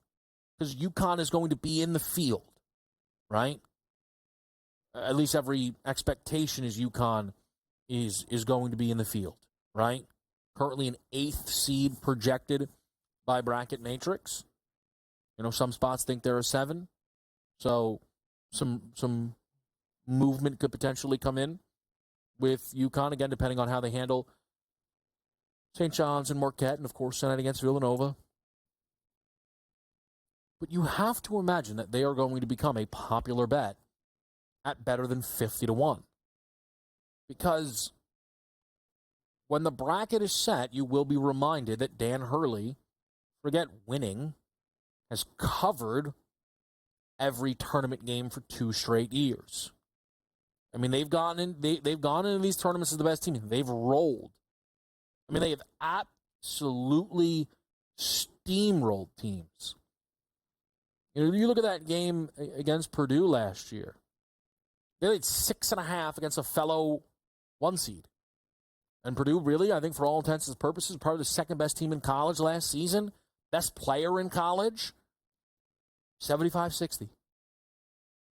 because UConn is going to be in the field, right? At least every expectation is UConn is going to be in the field, right? Currently an 8th seed projected by Bracket Matrix. Some spots think they're a 7. So some movement could potentially come in with UConn, again, depending on how they handle St. John's and Marquette, and, of course, tonight against Villanova. But you have to imagine that they are going to become a popular bet at better than 50-1. Because when the bracket is set, you will be reminded that Dan Hurley, forget winning, has covered every tournament game for 2 straight years. I mean, they've gone into these tournaments as the best team. They've rolled. I mean, they have absolutely steamrolled teams. You look at that game against Purdue last year. They had 6.5 against a fellow 1 seed. And Purdue, really, I think for all intents and purposes, probably the second best team in college last season. Best player in college. 75-60.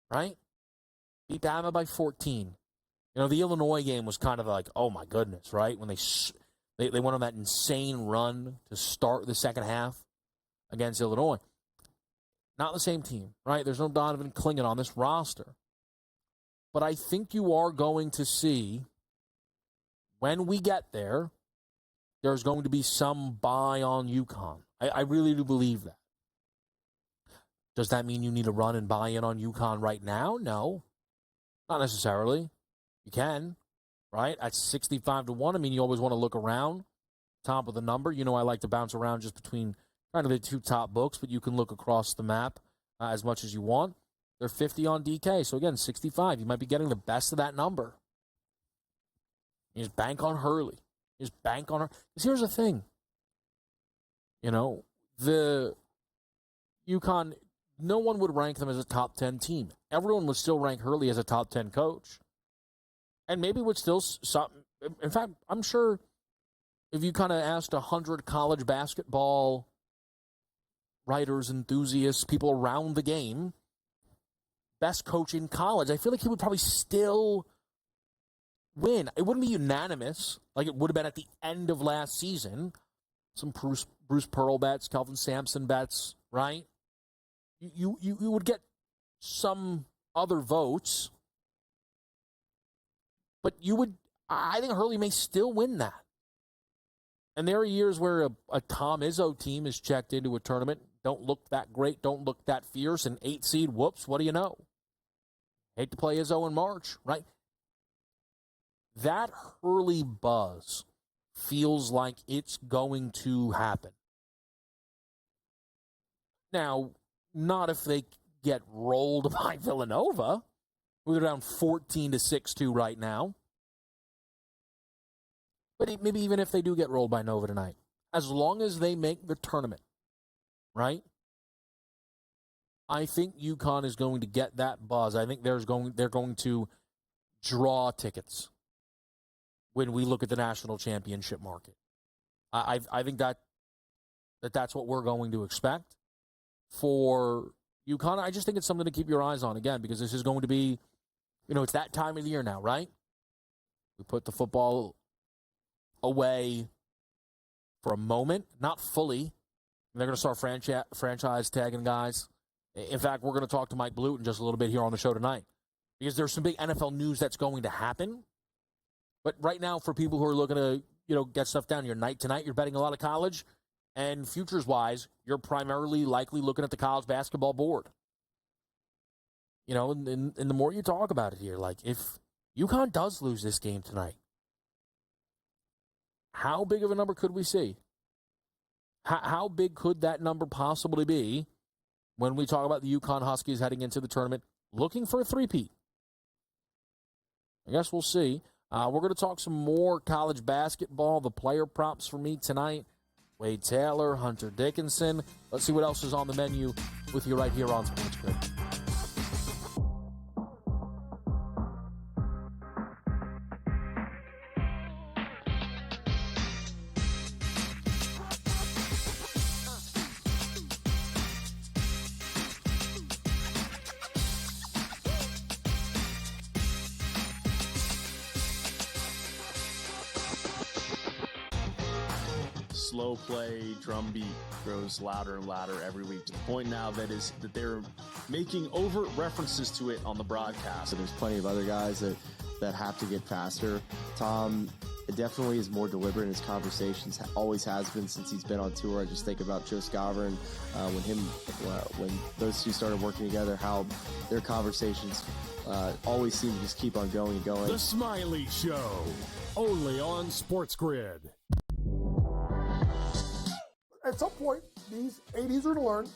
Right? Beat Bama by 14. The Illinois game was kind of like, oh my goodness, right? When they went on that insane run to start the second half against Illinois. Not the same team, right? There's no Donovan Clingan on this roster. But I think you are going to see, when we get there, there's going to be some buy on UConn. I really do believe that. Does that mean you need to run and buy in on UConn right now? No. Not necessarily. You can, right? At 65-1, I mean, you always want to look around, top of the number. I like to bounce around just between kind of the 2 top books, but you can look across the map as much as you want. They're 50 on DK, so again, 65. You might be getting the best of that number. You just bank on Hurley. You just bank on her. Because here's the thing. The UConn, no one would rank them as a top 10 team. Everyone would still rank Hurley as a top 10 coach. And maybe would still, in fact, I'm sure if you kind of asked 100 college basketball writers, enthusiasts, people around the game, best coach in college, I feel like he would probably still win. It wouldn't be unanimous like it would have been at the end of last season. Some Bruce Pearl bets, Kelvin Sampson bets, right? You would get some other votes, but I think Hurley may still win that. And there are years where a Tom Izzo team is checked into a tournament, don't look that great, don't look that fierce, and 8 seed, whoops, what do you know? Hate to play Izzo in March, right? That Hurley buzz feels like it's going to happen. Now, not if they get rolled by Villanova, who they're down 14-6 right now. But maybe even if they do get rolled by Nova tonight, as long as they make the tournament, right? I think UConn is going to get that buzz. I think they're going to draw tickets when we look at the national championship market. I think that's what we're going to expect for UConn. I just think it's something to keep your eyes on, again, because this is going to be, it's that time of the year now, right? We put the football away for a moment, not fully. They're going to start franchise tagging guys. In fact, we're going to talk to Mike Blute in just a little bit here on the show tonight, because there's some big NFL news that's going to happen. But right now, for people who are looking to, get stuff down, your night tonight, you're betting a lot of college, and futures-wise, you're primarily likely looking at the college basketball board. And the more you talk about it here, like, if UConn does lose this game tonight, how big of a number could we see? How big could that number possibly be when we talk about the UConn Huskies heading into the tournament, looking for a three-peat? I guess we'll see. We're going to talk some more college basketball, the player props for me tonight. Wade Taylor, Hunter Dickinson. Let's see what else is on the menu with you right here on SportsGrid. Slow play, drum beat grows louder and louder every week, to the point now that they're making overt references to it on the broadcast. So there's plenty of other guys that have to get faster. Tom definitely is more deliberate in his conversations, always has been since he's been on tour. I just think about Joe Scover when those two started working together, how their conversations always seem to just keep on going and going. The Smiley Show, only on SportsGrid. At some point, these 80s are to learn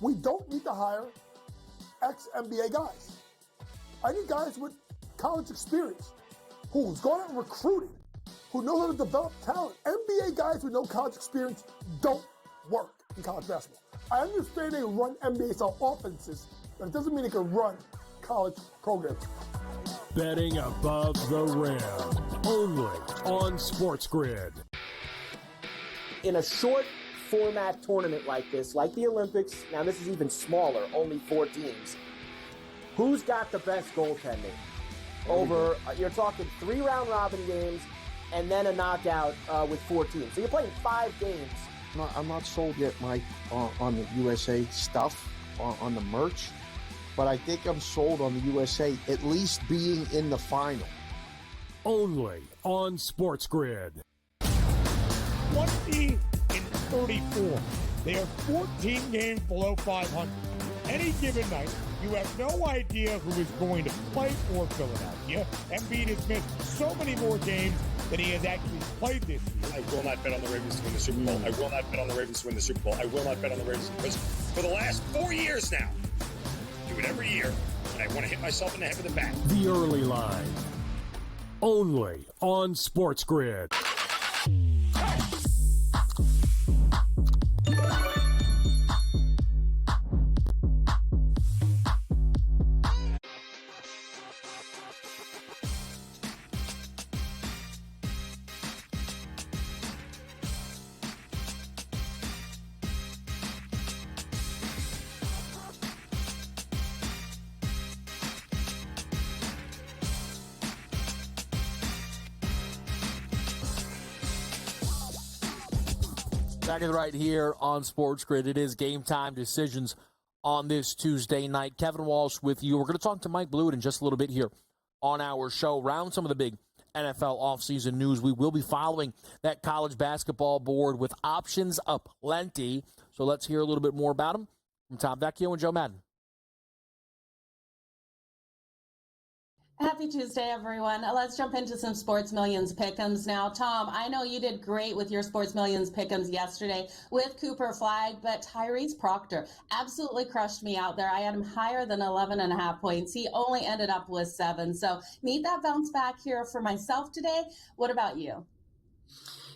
we don't need to hire ex-NBA guys. I need guys with college experience, who's gone out and recruited, who know how to develop talent. NBA guys with no college experience don't work in college basketball. I understand they run NBA-style offenses, but it doesn't mean they can run college programs. Betting above the rim, only on SportsGrid. In a short format tournament like this, like the Olympics, now this is even smaller, only 4 teams, who's got the best goaltending? You're talking 3 round robin games and then a knockout with 4 teams. So you're playing 5 games. I'm not sold yet, Mike, on the USA stuff, on the merch, but I think I'm sold on the USA at least being in the final. Only on SportsGrid. 20-34. They are 14 games below 500. Any given night, you have no idea who is going to play for Philadelphia. Embiid has missed so many more games than he has actually played this year. I will not bet on the Ravens to win the Super Bowl. I will not bet on the Ravens to win the Super Bowl. I will not bet on the Ravens because for the last 4 years now, I do it every year, and I want to hit myself in the head with a bat. The early line, only on SportsGrid. Back right here on SportsGrid. It is game time decisions on this Tuesday night. Kevin Walsh with you. We're going to talk to Mike Blute in just a little bit here on our show. Around some of the big NFL offseason news, we will be following that college basketball board with options aplenty. So let's hear a little bit more about them from Tom Vecchio and Joe Madden. Happy Tuesday, everyone. Let's jump into some Sports Millions pick'ems now. Tom, I know you did great with your Sports Millions pick'ems yesterday with Cooper Flag, but Tyrese Proctor absolutely crushed me out there. I had him higher than 11.5 points. He only ended up with 7. So need that bounce back here for myself today. What about you?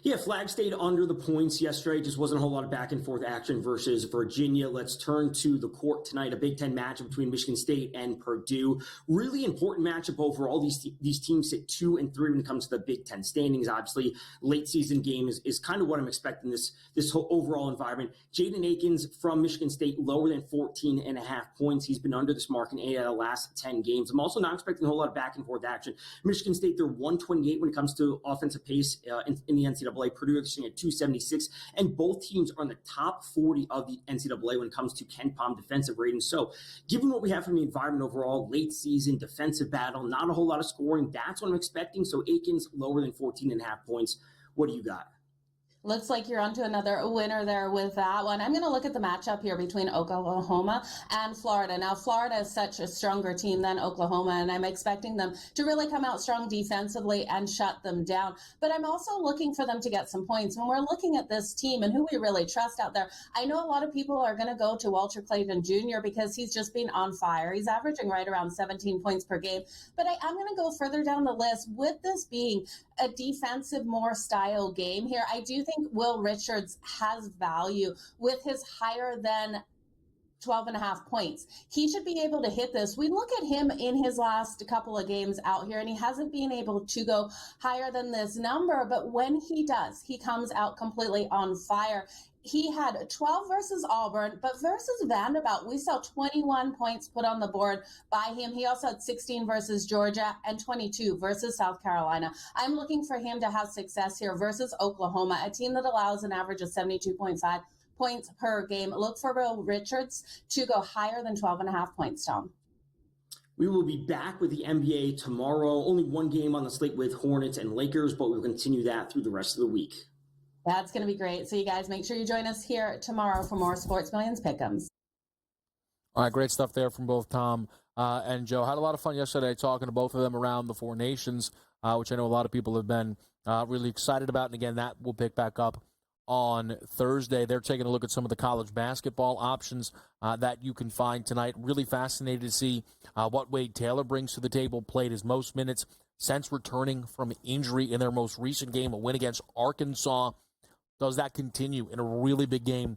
Yeah, Flag stayed under the points yesterday. Just wasn't a whole lot of back and forth action versus Virginia. Let's turn to the court tonight. A Big Ten matchup between Michigan State and Purdue. Really important matchup overall. These teams sit 2 and 3 when it comes to the Big Ten standings. Obviously, late season game is kind of what I'm expecting this whole overall environment. Jaden Akins from Michigan State, lower than 14.5 points. He's been under this mark in 8 out of the last 10 games. I'm also not expecting a whole lot of back and forth action. Michigan State, they're 128 when it comes to offensive pace in the NCAA. Purdue is sitting at 276, and both teams are in the top 40 of the NCAA when it comes to Ken Pom defensive ratings. So given what we have from the environment overall, late season, defensive battle, not a whole lot of scoring, that's what I'm expecting. So Akins lower than 14.5 points. What do you got? Looks like you're onto another winner there with that one. I'm going to look at the matchup here between Oklahoma and Florida. Now, Florida is such a stronger team than Oklahoma, and I'm expecting them to really come out strong defensively and shut them down. But I'm also looking for them to get some points. When we're looking at this team and who we really trust out there, I know a lot of people are going to go to Walter Clayton Jr. because he's just been on fire. He's averaging right around 17 points per game. But I'm going to go further down the list. With this being a defensive more style game here, I do think Will Richards has value with his higher than 12.5 points. He should be able to hit this. We look at him in his last couple of games out here, and he hasn't been able to go higher than this number. But when he does, he comes out completely on fire. He had 12 versus Auburn, but versus Vanderbilt, we saw 21 points put on the board by him. He also had 16 versus Georgia and 22 versus South Carolina. I'm looking for him to have success here versus Oklahoma, a team that allows an average of 72.5 points per game. Look for Will Richards to go higher than 12.5 points, Tom. We will be back with the NBA tomorrow. Only one game on the slate with Hornets and Lakers, but we'll continue that through the rest of the week. That's going to be great. So you guys make sure you join us here tomorrow for more Sports Millions Pick'ems. All right, great stuff there from both Tom and Joe. Had a lot of fun yesterday talking to both of them around the Four Nations, which I know a lot of people have been really excited about. And again, that will pick back up on Thursday. They're taking a look at some of the college basketball options that you can find tonight. Really fascinated to see what Wade Taylor brings to the table. Played his most minutes since returning from injury in their most recent game, a win against Arkansas. Does that continue in a really big game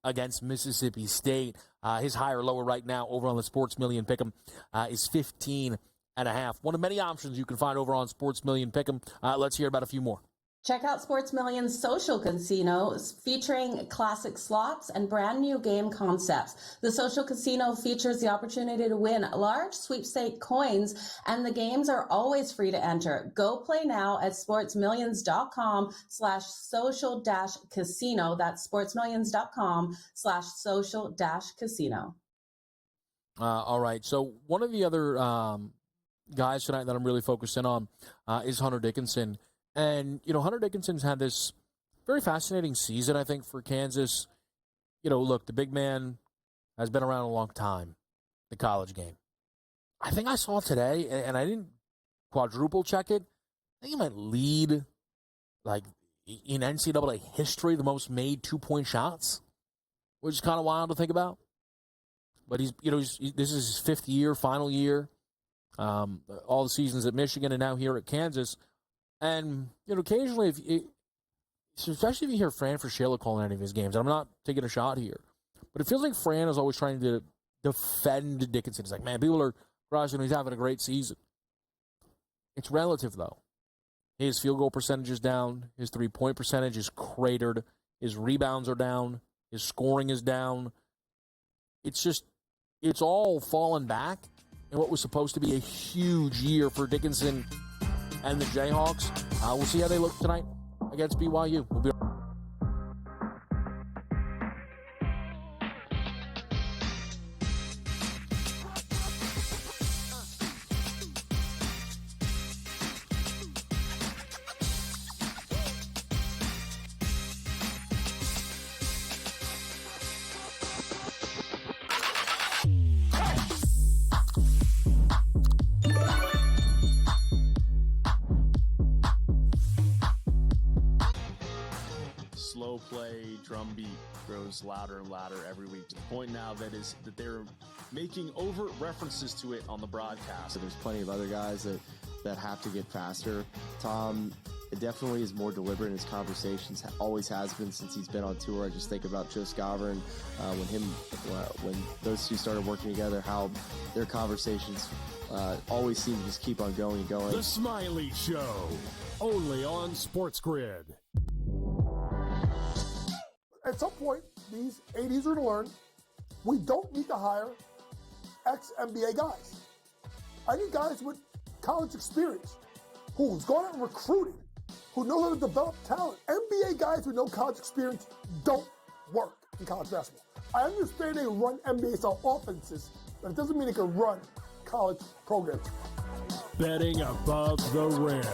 against Mississippi State? His higher lower right now over on the Sports Million Pick'em is 15.5. One of many options you can find over on Sports Million Pick'em. Let's hear about a few more. Check out Sports Millions Social Casinos featuring classic slots and brand new game concepts. The Social Casino features the opportunity to win large sweepstake coins, and the games are always free to enter. Go play now at sportsmillions.com/social-casino. That's sportsmillions.com/social-casino. All right. So one of the other guys tonight that I'm really focused in on is Hunter Dickinson. And, Hunter Dickinson's had this very fascinating season, I think, for Kansas. Look, the big man has been around a long time, the college game. I think I saw today, and I didn't quadruple check it, I think he might lead, in NCAA history, the most made 2-point shots, which is kind of wild to think about. But this is his fifth year, final year, all the seasons at Michigan and now here at Kansas. And, occasionally, especially if you hear Fran Fraschilla calling any of his games, and I'm not taking a shot here, but it feels like Fran is always trying to defend Dickinson. He's like, man, people are crushing him. He's having a great season. It's relative, though. His field goal percentage is down. His three-point percentage is cratered. His rebounds are down. His scoring is down. It's all fallen back in what was supposed to be a huge year for Dickinson and the Jayhawks. We'll see how they look tonight against BYU. We'll be slow play drum beat grows louder and louder every week to the point now that they're making overt references to it on the broadcast. So there's plenty of other guys that have to get faster. Tom definitely is more deliberate in his conversations, always has been since he's been on tour. I just think about Joe Scavern, when those two started working together, how their conversations always seem to just keep on going and going. The Smiley Show, only on SportsGrid. At some point, these 80s are going to learn we don't need to hire ex-NBA guys. I need guys with college experience who's gone out and recruited, who know how to develop talent. NBA guys with no college experience don't work in college basketball. I understand they run NBA-style offenses, but it doesn't mean they can run college programs. Betting above the rim,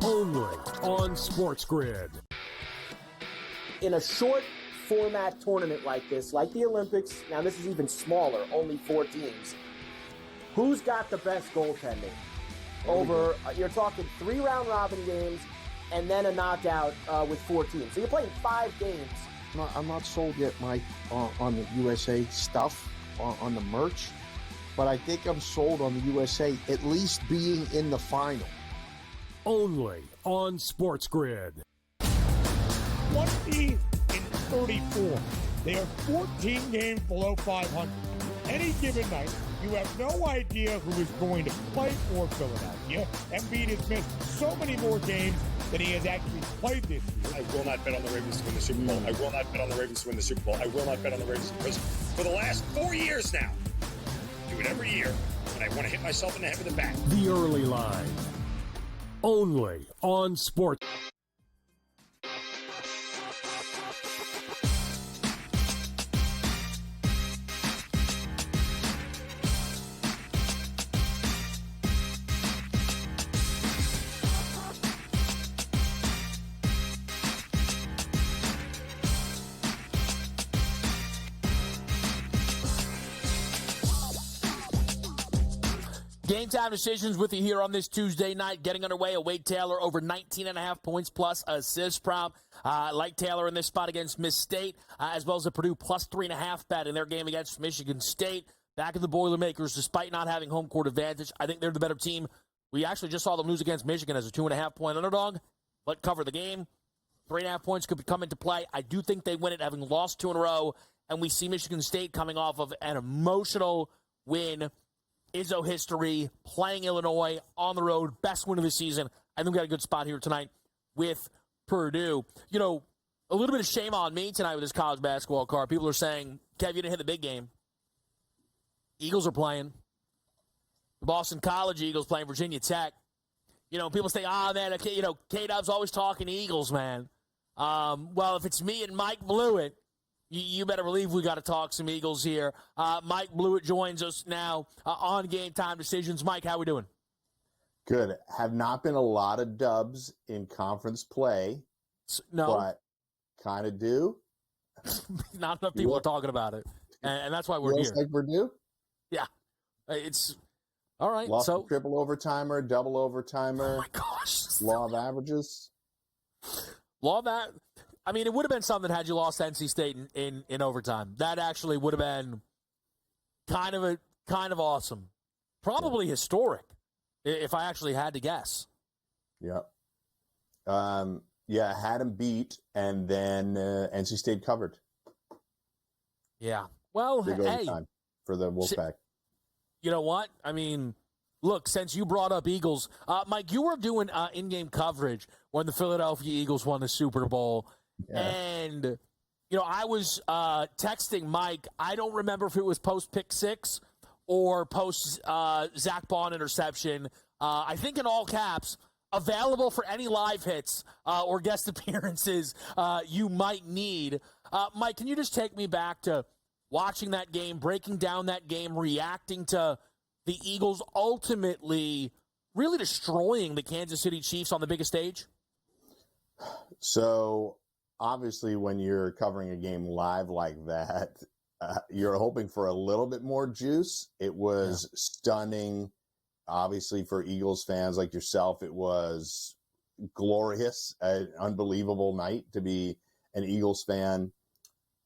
only on SportsGrid. In a short format tournament like this, like the Olympics, now this is even smaller, only 4 teams, who's got the best goaltending? Over, you're talking 3 round robin games and then a knockout with 4 teams. So you're playing 5 games. I'm not sold yet, Mike, on the USA stuff, on the merch, but I think I'm sold on the USA at least being in the final. Only on SportsGrid. 20-34. They are 14 games below 500. Any given night, you have no idea who is going to play for Philadelphia. Embiid has missed so many more games than he has actually played this year. I will not bet on the Ravens to win the Super Bowl. I will not bet on the Ravens to win the Super Bowl. I will not bet on the Ravens because for the last 4 years now, I do it every year, and I want to hit myself in the head with a bat. The early line, only on Sports. Game time decisions with you here on this Tuesday night. Getting underway, Wade Taylor over 19.5 points plus assist prop. Like Taylor in this spot against Miss State, as well as the Purdue plus 3.5 bet in their game against Michigan State. Back in the Boilermakers, despite not having home court advantage, I think they're the better team. We actually just saw them lose against Michigan as a 2.5 point underdog, but cover the game. 3.5 points could come into play. I do think they win it, having lost 2 in a row, and we see Michigan State coming off of an emotional win. Izzo history, playing Illinois on the road, best win of the season. I think we got a good spot here tonight with Purdue. You know, a little bit of shame on me tonight with this college basketball card. People are saying, Kev, you didn't hit the big game. Eagles are playing. The Boston College Eagles playing Virginia Tech. You know, people say, man, okay, you know, K-Dub's always talking Eagles, man. Well, if it's me and Mike Blewett, you better believe we got to talk some Eagles here. Mike Blewett joins us now on Game Time Decisions. Mike, how we doing? Good. Have not been a lot of dubs in conference play. No. But kind of do. Not enough people are talking about it. And that's why we're here. Like we're due? Yeah. It's all right. Lost so a triple overtimer, double overtimer. Oh, my gosh. Law of averages. Law of that. I mean, it would have been something had you lost NC State in overtime. That actually would have been kind of awesome. Probably historic, if I actually had to guess. Yep. Yeah, had him beat, and then NC State covered. Yeah. Well, Big hey. overtime for the Wolfpack. You know what? I mean, look, since you brought up Eagles, Mike, you were doing in-game coverage when the Philadelphia Eagles won the Super Bowl. Yeah. And, you know, I was texting Mike. I don't remember if it was post-pick 6 or post-Zach Bond interception. I think in all caps, available for any live hits or guest appearances you might need. Mike, can you just take me back to watching that game, breaking down that game, reacting to the Eagles ultimately really destroying the Kansas City Chiefs on the biggest stage? So, obviously, when you're covering a game live like that, you're hoping for a little bit more juice. It was stunning, obviously, for Eagles fans like yourself. It was glorious, an unbelievable night to be an Eagles fan.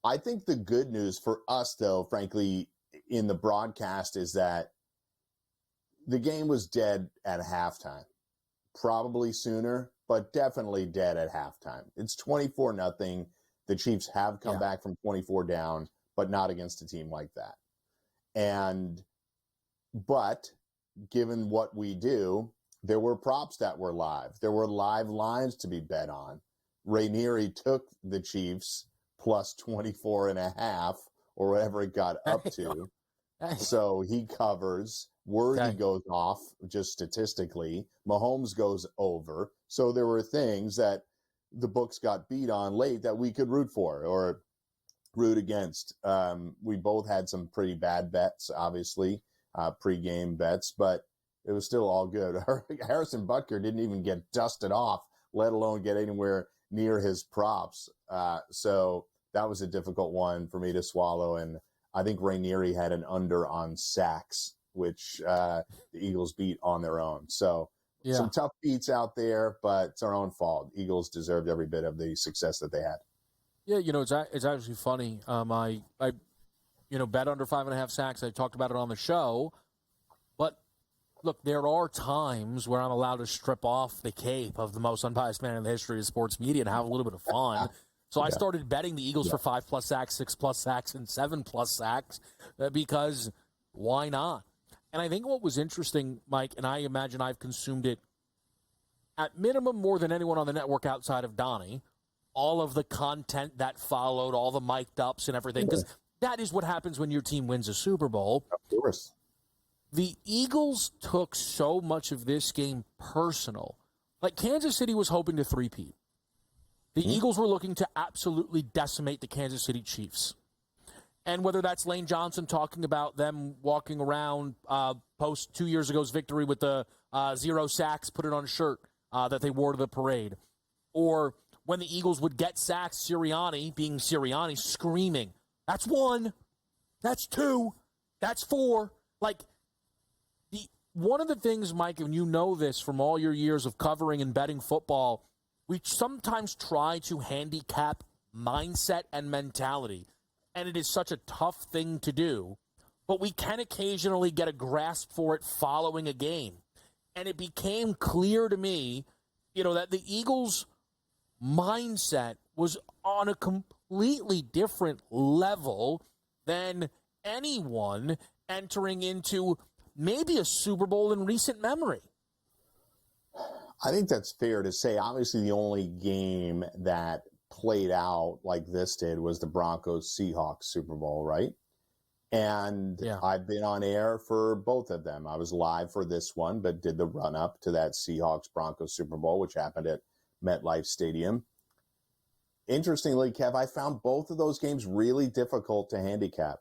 I think the good news for us, though, frankly, in the broadcast is that the game was dead at halftime. Probably sooner, but definitely dead at halftime. It's 24-0. The Chiefs have come back from 24 down, but not against a team like that. But given what we do, there were props that were live. There were live lines to be bet on. Ranieri took the Chiefs plus 24.5 or whatever it got up to. So he covers. Worthy goes off just statistically. Mahomes goes over. So there were things that the books got beat on late that we could root for or root against. We both had some pretty bad bets, obviously, pre-game bets, but it was still all good. Harrison Butker didn't even get dusted off, let alone get anywhere near his props. So that was a difficult one for me to swallow. And I think Ranieri had an under on sacks, which the Eagles beat on their own. So some tough beats out there, but it's our own fault. Eagles deserved every bit of the success that they had. Yeah, it's actually funny. I bet under 5.5 sacks. I talked about it on the show. But look, there are times where I'm allowed to strip off the cape of the most unbiased man in the history of sports media and have a little bit of fun. So I started betting the Eagles for 5+ sacks, 6+ sacks, and 7+ sacks because why not? And I think what was interesting, Mike, and I imagine I've consumed it at minimum more than anyone on the network outside of Donnie, all of the content that followed, all the mic'd ups and everything, because that is what happens when your team wins a Super Bowl. Of course. The Eagles took so much of this game personal. Like Kansas City was hoping to three-peat. The Eagles were looking to absolutely decimate the Kansas City Chiefs. And whether that's Lane Johnson talking about them walking around post 2 years ago's victory with the 0 sacks, put it on a shirt that they wore to the parade. Or when the Eagles would get sacks, Sirianni, being Sirianni, screaming, that's 1, that's 2, that's 4. Like, one of the things, Mike, and you know this from all your years of covering and betting football, we sometimes try to handicap mindset and mentality. And it is such a tough thing to do, but we can occasionally get a grasp for it following a game. And it became clear to me, that the Eagles' mindset was on a completely different level than anyone entering into maybe a Super Bowl in recent memory. I think that's fair to say. Obviously, the only game that played out like this did was the Broncos-Seahawks Super Bowl, right? And I've been on air for both of them. I was live for this one, but did the run-up to that Seahawks-Broncos Super Bowl, which happened at MetLife Stadium. Interestingly, Kev, I found both of those games really difficult to handicap.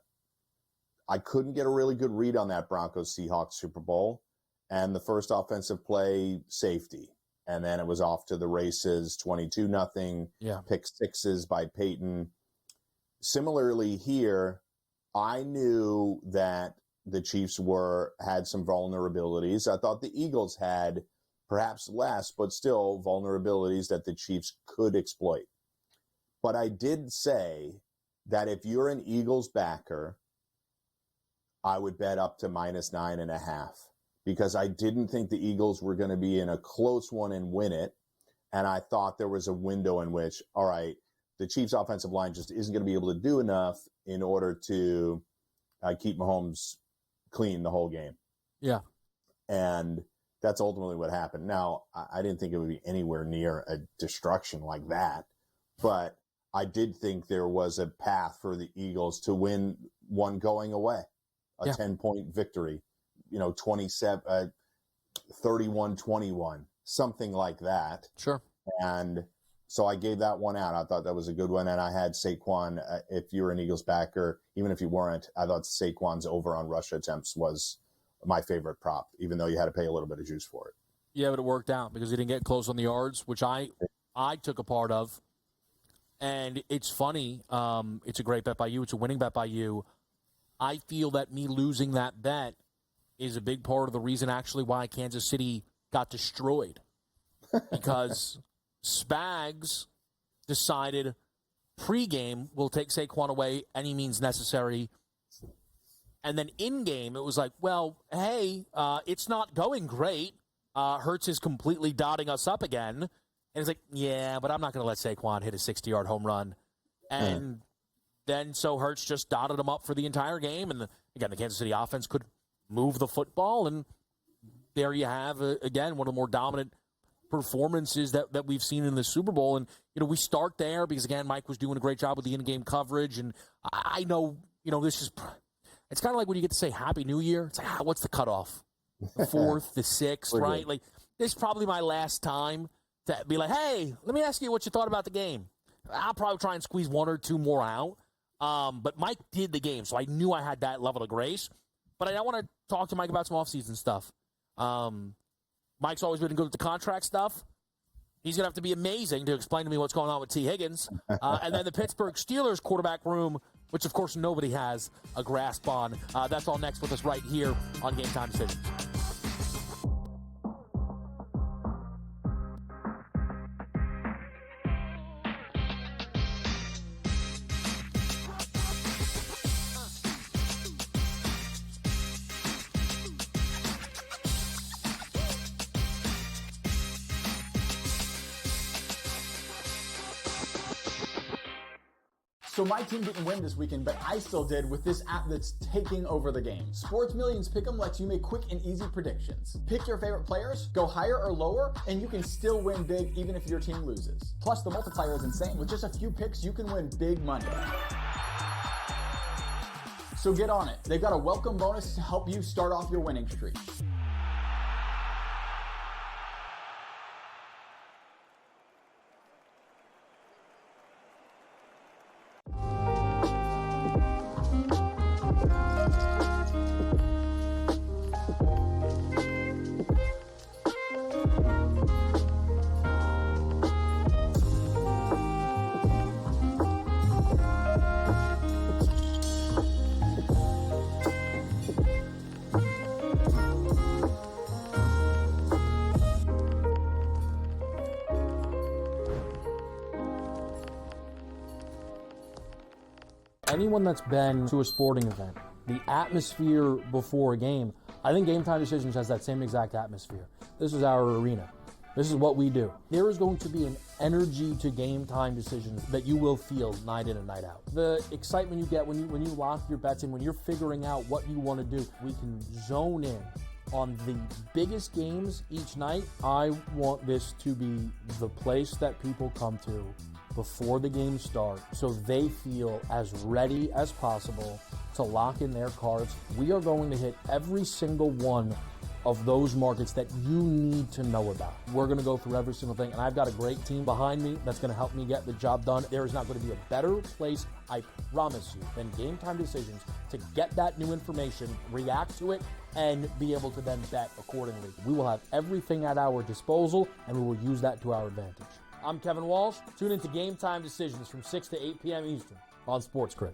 I couldn't get a really good read on that Broncos-Seahawks Super Bowl. And the first offensive play, safety. And then it was off to the races, 22-0, pick sixes by Peyton. Similarly here, I knew that the Chiefs had some vulnerabilities. I thought the Eagles had perhaps less, but still vulnerabilities that the Chiefs could exploit. But I did say that if you're an Eagles backer, I would bet up to -9.5. Because I didn't think the Eagles were going to be in a close one and win it. And I thought there was a window in which, all right, the Chiefs' offensive line just isn't going to be able to do enough in order to keep Mahomes clean the whole game. Yeah. And that's ultimately what happened. Now, I didn't think it would be anywhere near a destruction like that. But I did think there was a path for the Eagles to win one going away, a 10-point victory. 31-21, something like that. Sure. And so I gave that one out. I thought that was a good one. And I had Saquon, if you're an Eagles backer, even if you weren't, I thought Saquon's over on rush attempts was my favorite prop, even though you had to pay a little bit of juice for it. Yeah, but it worked out because he didn't get close on the yards, which I took a part of. And it's funny. It's a great bet by you. It's a winning bet by you. I feel that me losing that bet is a big part of the reason actually why Kansas City got destroyed. Because Spags decided pregame, we'll take Saquon away any means necessary. And then in-game, it was like, well, hey, it's not going great. Hurts is completely dotting us up again. And it's like, yeah, but I'm not going to let Saquon hit a 60-yard home run. And then so Hurts just dotted him up for the entire game. And, again, the Kansas City offense could move the football. And there you have, again, one of the more dominant performances that we've seen in the Super Bowl. And, we start there because, again, Mike was doing a great job with the in-game coverage. And I know, this is – it's kind of like when you get to say Happy New Year. It's like, what's the cutoff? The 4th, the 6th, right? Good. Like, this is probably my last time to be like, hey, let me ask you what you thought about the game. I'll probably try and squeeze 1 or 2 more out. But Mike did the game, so I knew I had that level of grace. But I want to talk to Mike about some offseason stuff. Mike's always been good at the contract stuff. He's going to have to be amazing to explain to me what's going on with T. Higgins. And then the Pittsburgh Steelers quarterback room, which, of course, nobody has a grasp on. That's all next with us right here on Game Time Decisions. So my team didn't win this weekend, but I still did with this app that's taking over the game. Sports Millions Pick'em lets you make quick and easy predictions. Pick your favorite players, go higher or lower, and you can still win big even if your team loses. Plus, the multiplier is insane. With just a few picks, you can win big money. So get on it. They've got a welcome bonus to help you start off your winning streak. Anyone that's been to a sporting event, the atmosphere before a game, I think Game Time Decisions has that same exact atmosphere. This is our arena. This is what we do. There is going to be an energy to Game Time Decisions that you will feel night in and night out. The excitement you get when you lock your bets in, when you're figuring out what you want to do, we can zone in on the biggest games each night. I want this to be the place that people come to before the games start so they feel as ready as possible to lock in their cards. We are going to hit every single one of those markets that you need to know about. We're going to go through every single thing, and I've got a great team behind me that's going to help me get the job done. There is not going to be a better place, I promise you, than Game Time Decisions to get that new information, react to it, and be able to then bet accordingly. We will have everything at our disposal, and we will use that to our advantage. I'm Kevin Walsh. Tune into Game Time Decisions from 6 to 8 p.m. Eastern on SportsGrid.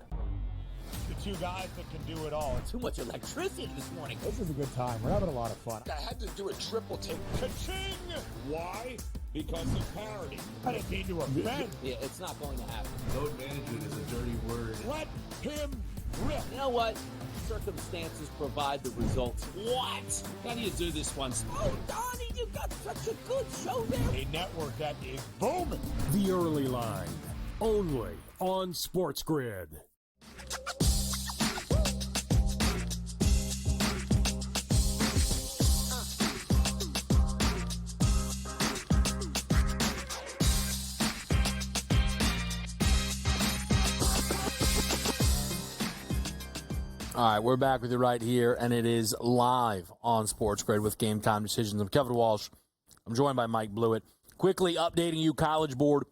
The two guys that can do it all. Too much electricity this morning. This is a good time. We're having a lot of fun. I had to do a triple take. Ka-ching! Why? Because of parity. I didn't mean to offend. Yeah, it's not going to happen. Load management is a dirty word. Let him rip. You know what? Circumstances provide the results. What? How do you do this once? Oh, Donnie, you got such a good show there. A network that is booming. The Early Line, only on SportsGrid. All right, we're back with you right here, and it is live on SportsGrid with Game Time Decisions. I'm Kevin Walsh. I'm joined by Mike Blewett. Quickly updating you, College Board.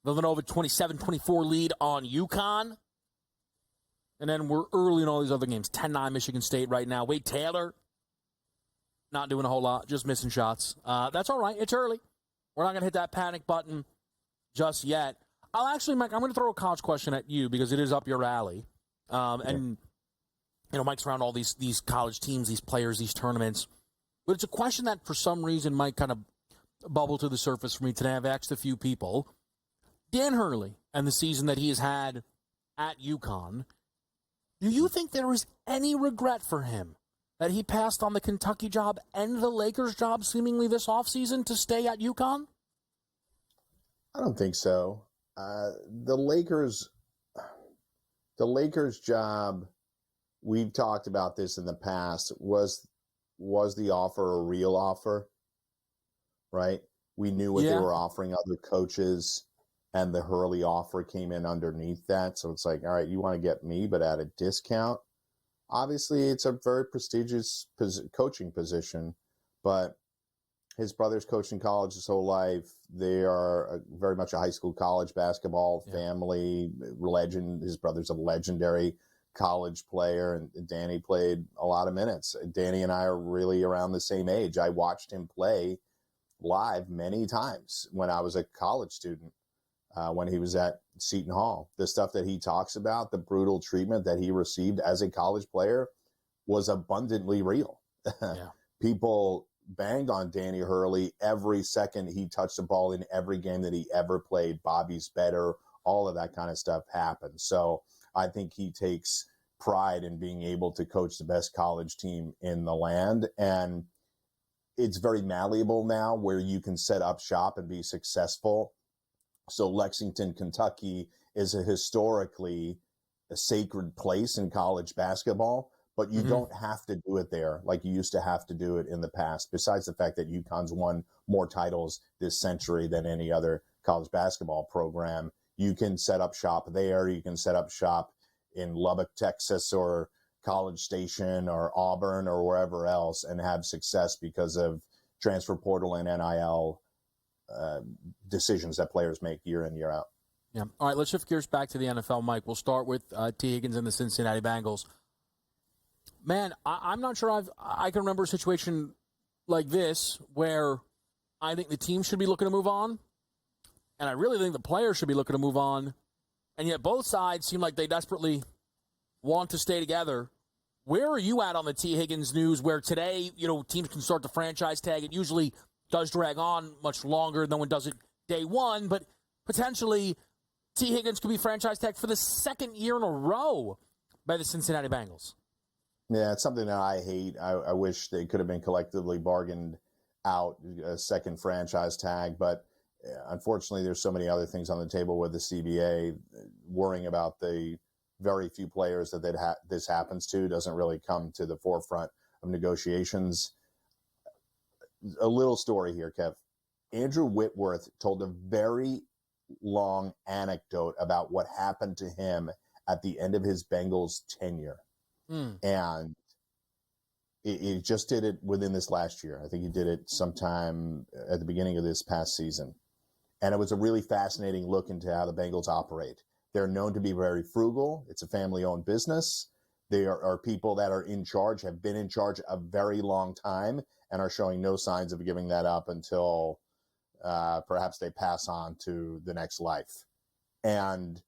Villanova 27-24 lead on UConn. And then we're early in all these other games. 10-9 Michigan State right now. Wade Taylor, not doing a whole lot, just missing shots. That's all right. It's early. We're not going to hit that panic button just yet. I'll actually, Mike, I'm going to throw a college question at you because it is up your alley. And you know, Mike's around all these college teams, these players, these tournaments. But it's a question that for some reason might kind of bubble to the surface for me today. I've asked a few people. Dan Hurley and the season that he has had at UConn, do you think there is any regret for him that he passed on the Kentucky job and the Lakers job seemingly this offseason to stay at UConn? I don't think so. The Lakers job, we've talked about this in the past, was the offer a real offer, right? We knew what they were offering other coaches, and the Hurley offer came in underneath that. So it's like, all right, you want to get me, but at a discount? Obviously, it's a very prestigious coaching position, but his brother's coached in college his whole life. They are very much a high school, college basketball family legend. His brother's a legendary college player, and Danny played a lot of minutes. Danny and I are really around the same age. I watched him play live many times when I was a college student, when he was at Seton Hall. The stuff that he talks about, the brutal treatment that he received as a college player, was abundantly real. People banged on Danny Hurley every second he touched the ball in every game that he ever played. Bobby's better, all of that kind of stuff happened. So I think he takes pride in being able to coach the best college team in the land. And it's very malleable now where you can set up shop and be successful. So Lexington, Kentucky is historically a sacred place in college basketball, but you don't have to do it there like you used to have to do it in the past, besides the fact that UConn's won more titles this century than any other college basketball program. You can set up shop there. You can set up shop in Lubbock, Texas, or College Station or Auburn or wherever else and have success because of transfer portal and NIL decisions that players make year in, year out. Yeah. All right, let's shift gears back to the NFL, Mike. We'll start with T. Higgins and the Cincinnati Bengals. Man, I'm not sure I can remember a situation like this where I think the team should be looking to move on, and I really think the players should be looking to move on, and yet both sides seem like they desperately want to stay together. Where are you at on the T. Higgins news where today, teams can start the franchise tag? It usually does drag on much longer. No one does it day one, but potentially T. Higgins could be franchise tagged for the second year in a row by the Cincinnati Bengals. Yeah, it's something that I hate. I wish they could have been collectively bargained out a second franchise tag, but unfortunately there's so many other things on the table with the CBA. Worrying about the very few players that this happens to doesn't really come to the forefront of negotiations. A little story here, Kev. Andrew Whitworth told a very long anecdote about what happened to him at the end of his Bengals tenure. And he just did it within this last year. I think he did it sometime at the beginning of this past season. And it was a really fascinating look into how the Bengals operate. They're known to be very frugal. It's a family-owned business. They are people that are in charge, have been in charge a very long time, and are showing no signs of giving that up until perhaps they pass on to the next life. And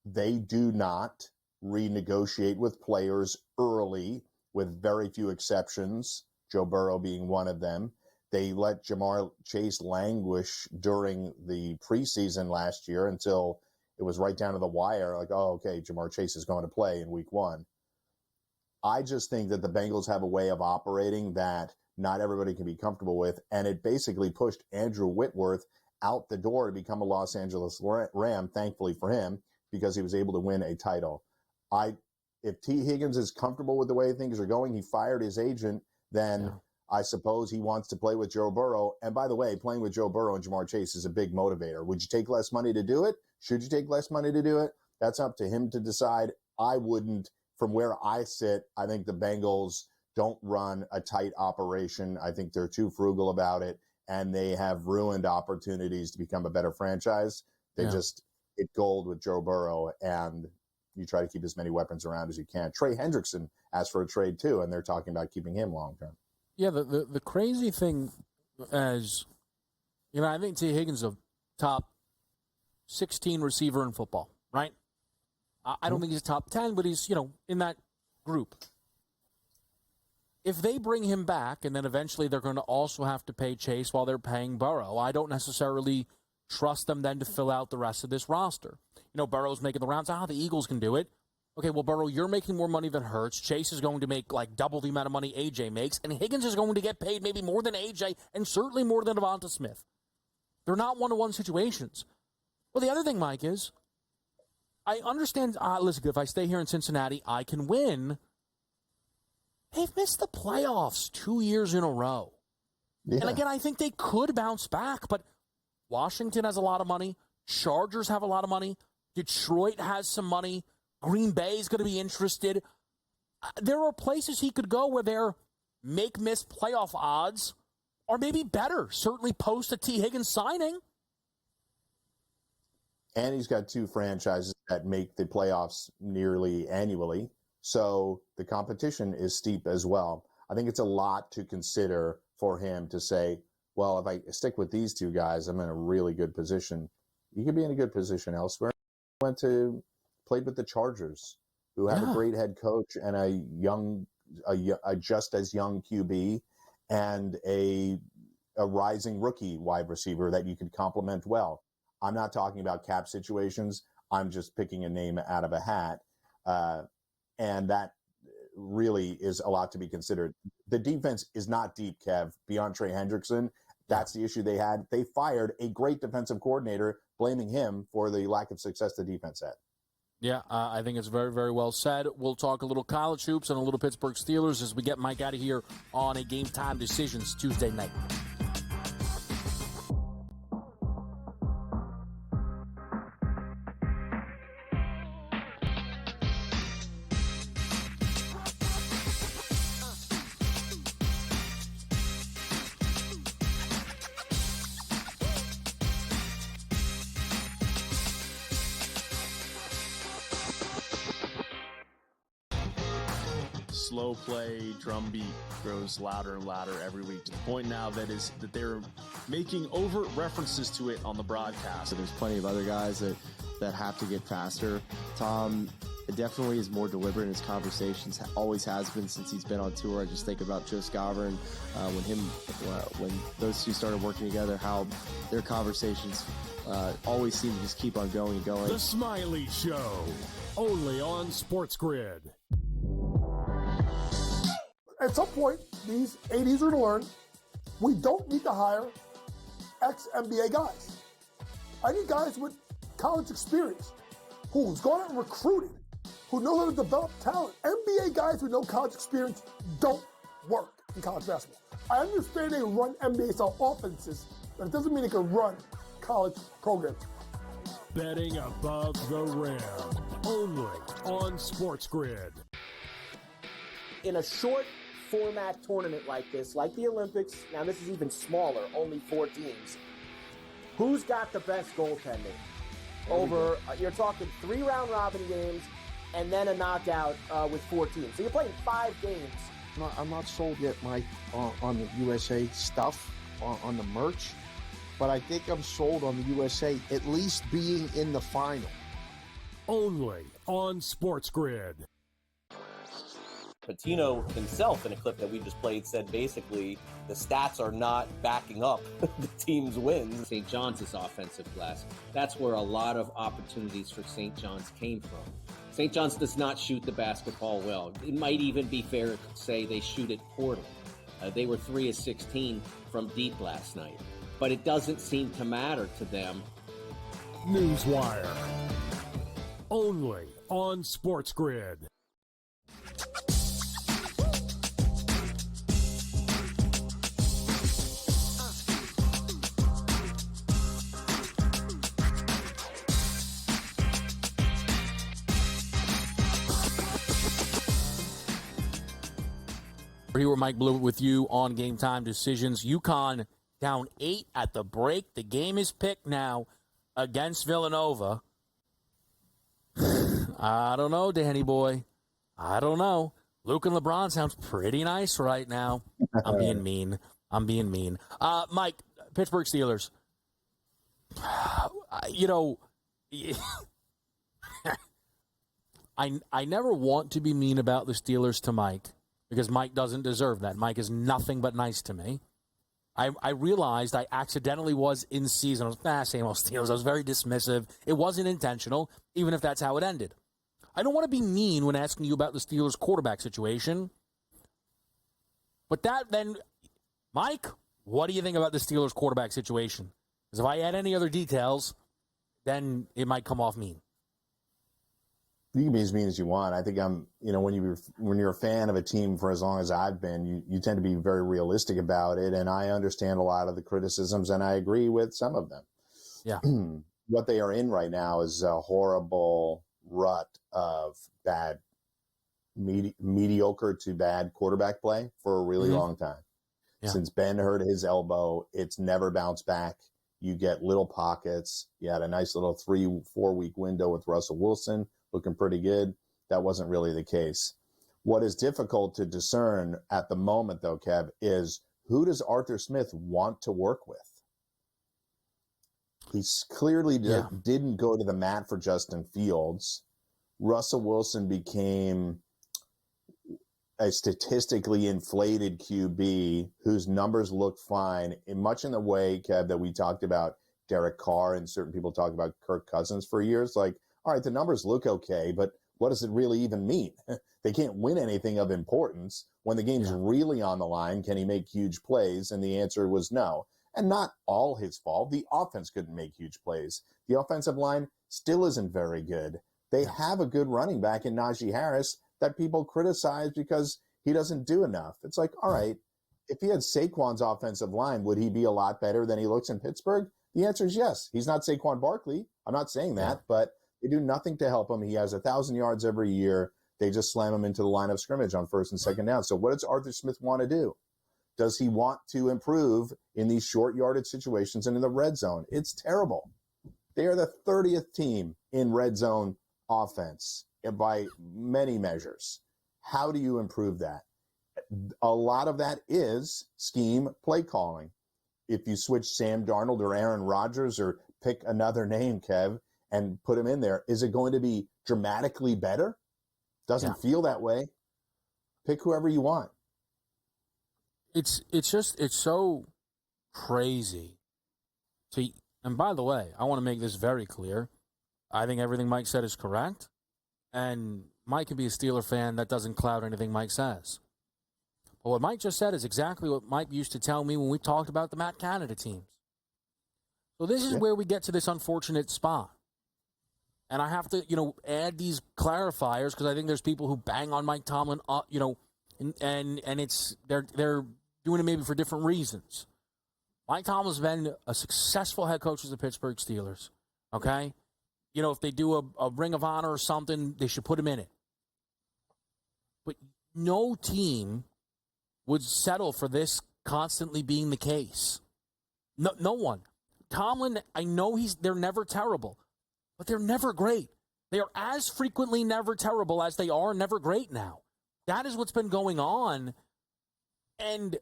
they do not renegotiate with players early, with very few exceptions, Joe Burrow being one of them. They let Jamar Chase languish during the preseason last year until it was right down to the wire, like, oh, okay, Jamar Chase is going to play in week one. I just think that the Bengals have a way of operating that not everybody can be comfortable with, and it basically pushed Andrew Whitworth out the door to become a Los Angeles Ram, thankfully for him, because he was able to win a title. If T. Higgins is comfortable with the way things are going, he fired his agent, then I suppose he wants to play with Joe Burrow. And by the way, playing with Joe Burrow and Jamar Chase is a big motivator. Would you take less money to do it? Should you take less money to do it? That's up to him to decide. I wouldn't. From where I sit, I think the Bengals don't run a tight operation. I think they're too frugal about it, and they have ruined opportunities to become a better franchise. They just hit gold with Joe Burrow, and you try to keep as many weapons around as you can. Trey Hendrickson asked for a trade too, and they're talking about keeping him long term. Yeah, the crazy thing is, I think T. Higgins is a top 16 receiver in football, right? I don't think he's top 10, but he's, in that group. If they bring him back, and then eventually they're going to also have to pay Chase while they're paying Burrow, I don't necessarily trust them then to fill out the rest of this roster. You know, Burrow's making the rounds. The Eagles can do it. Okay, well, Burrow, you're making more money than Hurts. Chase is going to make like double the amount of money AJ makes, and Higgins is going to get paid maybe more than AJ and certainly more than Devonta Smith. They're not one-to-one situations. Well, the other thing, Mike, is I understand, listen, if I stay here in Cincinnati, I can win. They've missed the playoffs 2 years in a row. Yeah. And again, I think they could bounce back, but Washington has a lot of money. Chargers have a lot of money. Detroit has some money. Green Bay is going to be interested. There are places he could go where their make-miss playoff odds are maybe better, certainly post a T. Higgins signing. And he's got two franchises that make the playoffs nearly annually. So the competition is steep as well. I think it's a lot to consider for him to say, well, if I stick with these two guys, I'm in a really good position. You could be in a good position elsewhere. Played with the Chargers, who have a great head coach and a just as young QB and a rising rookie wide receiver that you could complement well. I'm not talking about cap situations. I'm just picking a name out of a hat. And that really is a lot to be considered. The defense is not deep, Kev, beyond Trey Hendrickson. That's the issue they had. They fired a great defensive coordinator, blaming him for the lack of success the defense had. Yeah, I think it's very, very well said. We'll talk a little college hoops and a little Pittsburgh Steelers as we get Mike out of here on a Game Time Decisions Tuesday night. Slow play, drum beat grows louder and louder every week to the point now that they're making overt references to it on the broadcast. So there's plenty of other guys that have to get faster. Tom definitely is more deliberate in his conversations, always has been since he's been on tour. I just think about Joe Scover and when those two started working together, how their conversations always seem to just keep on going and going. The Smiley Show, only on SportsGrid. At some point, these 80s are going to learn we don't need to hire ex-NBA guys. I need guys with college experience who's gone out and recruited, who know how to develop talent. NBA guys with no college experience don't work in college basketball. I understand they run NBA-style offenses, but it doesn't mean they can run college programs. Betting above the rim, only on SportsGrid. In a short format tournament like this, like the Olympics, now this is even smaller, only 4 teams, who's got the best goaltending? Over, you're talking 3 round robin games and then a knockout with 4 teams. So you're playing 5 games. I'm not sold yet, Mike, on the USA stuff, on the merch, but I think I'm sold on the USA at least being in the final. Only on SportsGrid. Patino himself, in a clip that we just played, said basically the stats are not backing up the team's wins. St. John's is offensive glass. That's where a lot of opportunities for St. John's came from. St. John's does not shoot the basketball well. It might even be fair to say they shoot it poorly. They were 3 of 16 from deep last night, but it doesn't seem to matter to them. Newswire, only on SportsGrid. Here with Mike Blue with you on Game Time Decisions. UConn down 8 at the break. The game is picked now against Villanova. I don't know, Danny boy. I don't know. Luke and LeBron sounds pretty nice right now. I'm being mean. Mike, Pittsburgh Steelers. You know, I never want to be mean about the Steelers to Mike, because Mike doesn't deserve that. Mike is nothing but nice to me. I realized I accidentally was in season. I was, same old Steelers. I was very dismissive. It wasn't intentional, even if that's how it ended. I don't want to be mean when asking you about the Steelers quarterback situation. But that then, Mike, what do you think about the Steelers quarterback situation? Because if I add any other details, then it might come off mean. You can be as mean as you want. I think when you're a fan of a team for as long as I've been, you tend to be very realistic about it. And I understand a lot of the criticisms, and I agree with some of them. Yeah. What they are in right now is a horrible rut of bad, mediocre to bad quarterback play for a really long time. Yeah. Since Ben hurt his elbow, it's never bounced back. You get little pockets. You had a nice little 3-4 week window with Russell Wilson looking pretty good. That wasn't really the case. What is difficult to discern at the moment, though, Kev, is who does Arthur Smith want to work with? He clearly didn't go to the mat for Justin Fields. Russell Wilson became a statistically inflated QB whose numbers look fine, much in the way, Kev, that we talked about Derek Carr and certain people talk about Kirk Cousins for years. Like, all right, the numbers look okay, but what does it really even mean? They can't win anything of importance. When the game's really on the line, can he make huge plays? And the answer was no. And not all his fault. The offense couldn't make huge plays. The offensive line still isn't very good. They have a good running back in Najee Harris that people criticize because he doesn't do enough. It's like, all right, if he had Saquon's offensive line, would he be a lot better than he looks in Pittsburgh? The answer is yes. He's not Saquon Barkley. I'm not saying that, but they do nothing to help him. He has 1,000 yards every year. They just slam him into the line of scrimmage on first and second down. So what does Arthur Smith want to do? Does he want to improve in these short yardage situations and in the red zone? It's terrible. They are the 30th team in red zone offense by many measures. How do you improve that? A lot of that is scheme play calling. If you switch Sam Darnold or Aaron Rodgers or pick another name, Kev, and put him in there, is it going to be dramatically better? Doesn't feel that way. Pick whoever you want. It's so crazy. And by the way, I want to make this very clear. I think everything Mike said is correct. And Mike can be a Steeler fan. That doesn't cloud anything Mike says. But what Mike just said is exactly what Mike used to tell me when we talked about the Matt Canada teams. So this is where we get to this unfortunate spot. And I have to, add these clarifiers because I think there's people who bang on Mike Tomlin, and it's they're doing it maybe for different reasons. Mike Tomlin's been a successful head coach of the Pittsburgh Steelers. Okay, if they do a Ring of Honor or something, they should put him in it. But no team would settle for this constantly being the case. No one. Tomlin, I know they're never terrible, but they're never great. They are as frequently never terrible as they are never great now. That is what's been going on. And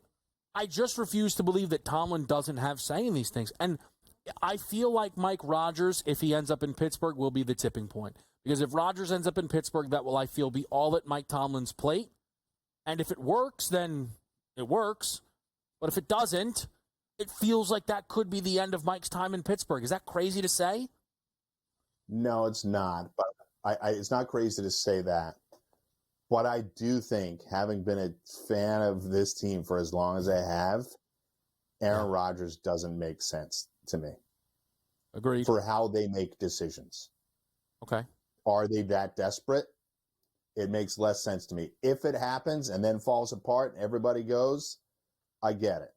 I just refuse to believe that Tomlin doesn't have say in these things. And I feel like Mike Rodgers, if he ends up in Pittsburgh, will be the tipping point. Because if Rodgers ends up in Pittsburgh, that will, I feel, be all at Mike Tomlin's plate. And if it works, then it works. But if it doesn't, it feels like that could be the end of Mike's time in Pittsburgh. Is that crazy to say? No, it's not. But it's not crazy to say that. But I do think, having been a fan of this team for as long as I have, Aaron Rodgers doesn't make sense to me. Agreed. For how they make decisions. Okay. Are they that desperate? It makes less sense to me. If it happens and then falls apart and everybody goes, I get it.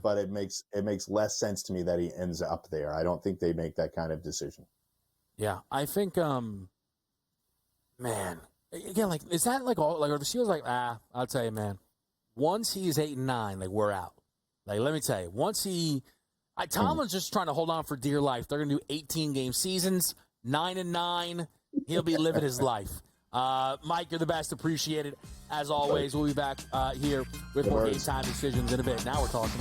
But it makes less sense to me that he ends up there. I don't think they make that kind of decision. Yeah, I think, man, again, like, is that like all? Like, are the Steelers like, I'll tell you, man. Once he's 8-9, like, we're out. Like, let me tell you, once Tomlin's just trying to hold on for dear life. They're gonna do 18-game seasons, 9-9. He'll be living his life. Mike, you're the best. Appreciate it. As always, we'll be back here with more Game Time decisions in a bit. Now we're talking.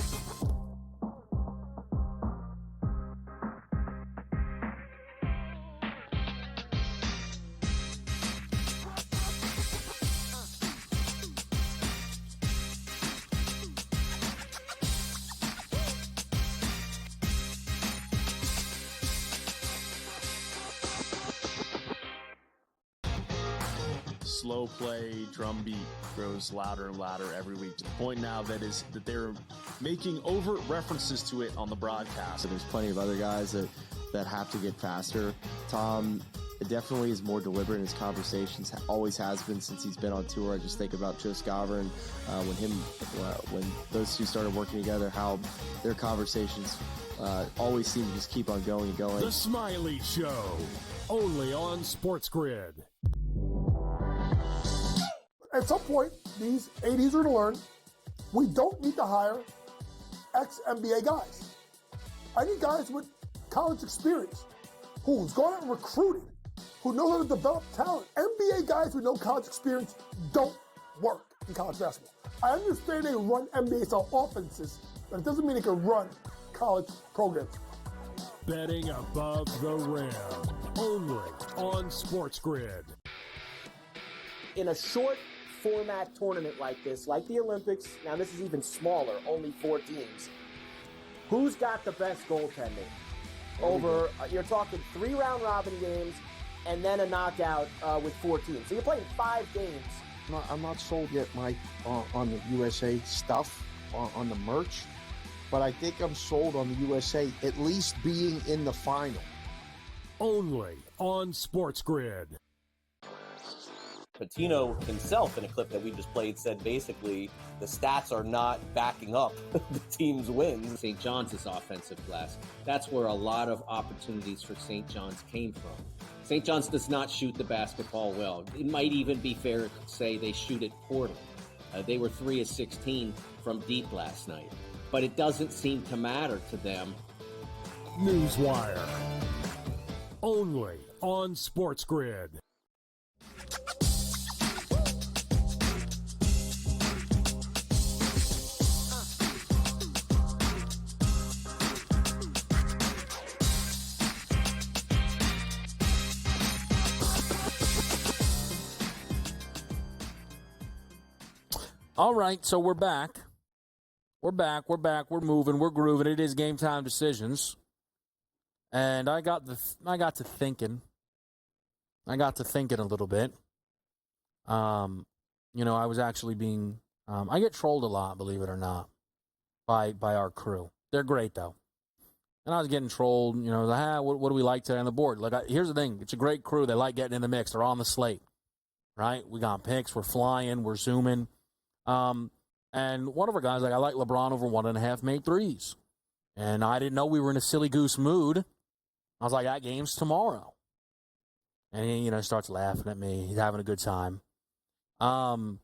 slow play drum beat grows louder and louder every week to the point now that they're making overt references to it on the broadcast. So there's plenty of other guys that have to get faster. Tom definitely is more deliberate in his conversations, always has been since he's been on tour. I just think about Joe Scover when those two started working together, how their conversations always seem to just keep on going and going. The Smiley Show, only on SportsGrid. At some point, these 80s are going to learn we don't need to hire ex-NBA guys. I need guys with college experience who's gone out and recruited, who know how to develop talent. NBA guys with no college experience don't work in college basketball. I understand they run NBA-style offenses, but it doesn't mean they can run college programs. Betting above the rim, only on SportsGrid. In a short format tournament like this, like the Olympics, now this is even smaller, only 4 teams, who's got the best goaltending? Over, you're talking 3 round robin games and then a knockout with 4 teams. So you're playing 5 games. I'm not sold yet, Mike, on the USA stuff, on the merch, but I think I'm sold on the USA at least being in the final. Only on SportsGrid. Patino himself, in a clip that we just played, said basically the stats are not backing up the team's wins. St. John's offensive glass. That's where a lot of opportunities for St. John's came from. St. John's does not shoot the basketball well. It might even be fair to say they shoot it poorly. They were 3 of 16 from deep last night. But it doesn't seem to matter to them. Newswire. Only on SportsGrid. All right, so we're back. We're moving, we're grooving. It is Game Time Decisions. And I got to thinking a little bit. I was actually being I get trolled a lot, believe it or not, by our crew. They're great though. And I was getting trolled, what do we like today on the board? Here's the thing, it's a great crew. They like getting in the mix. They're on the slate. Right? We got picks, we're flying, we're zooming. And one of our guys, I like LeBron over 1.5 made threes. And I didn't know we were in a silly goose mood. I was like, that game's tomorrow. And he, starts laughing at me. He's having a good time. Now,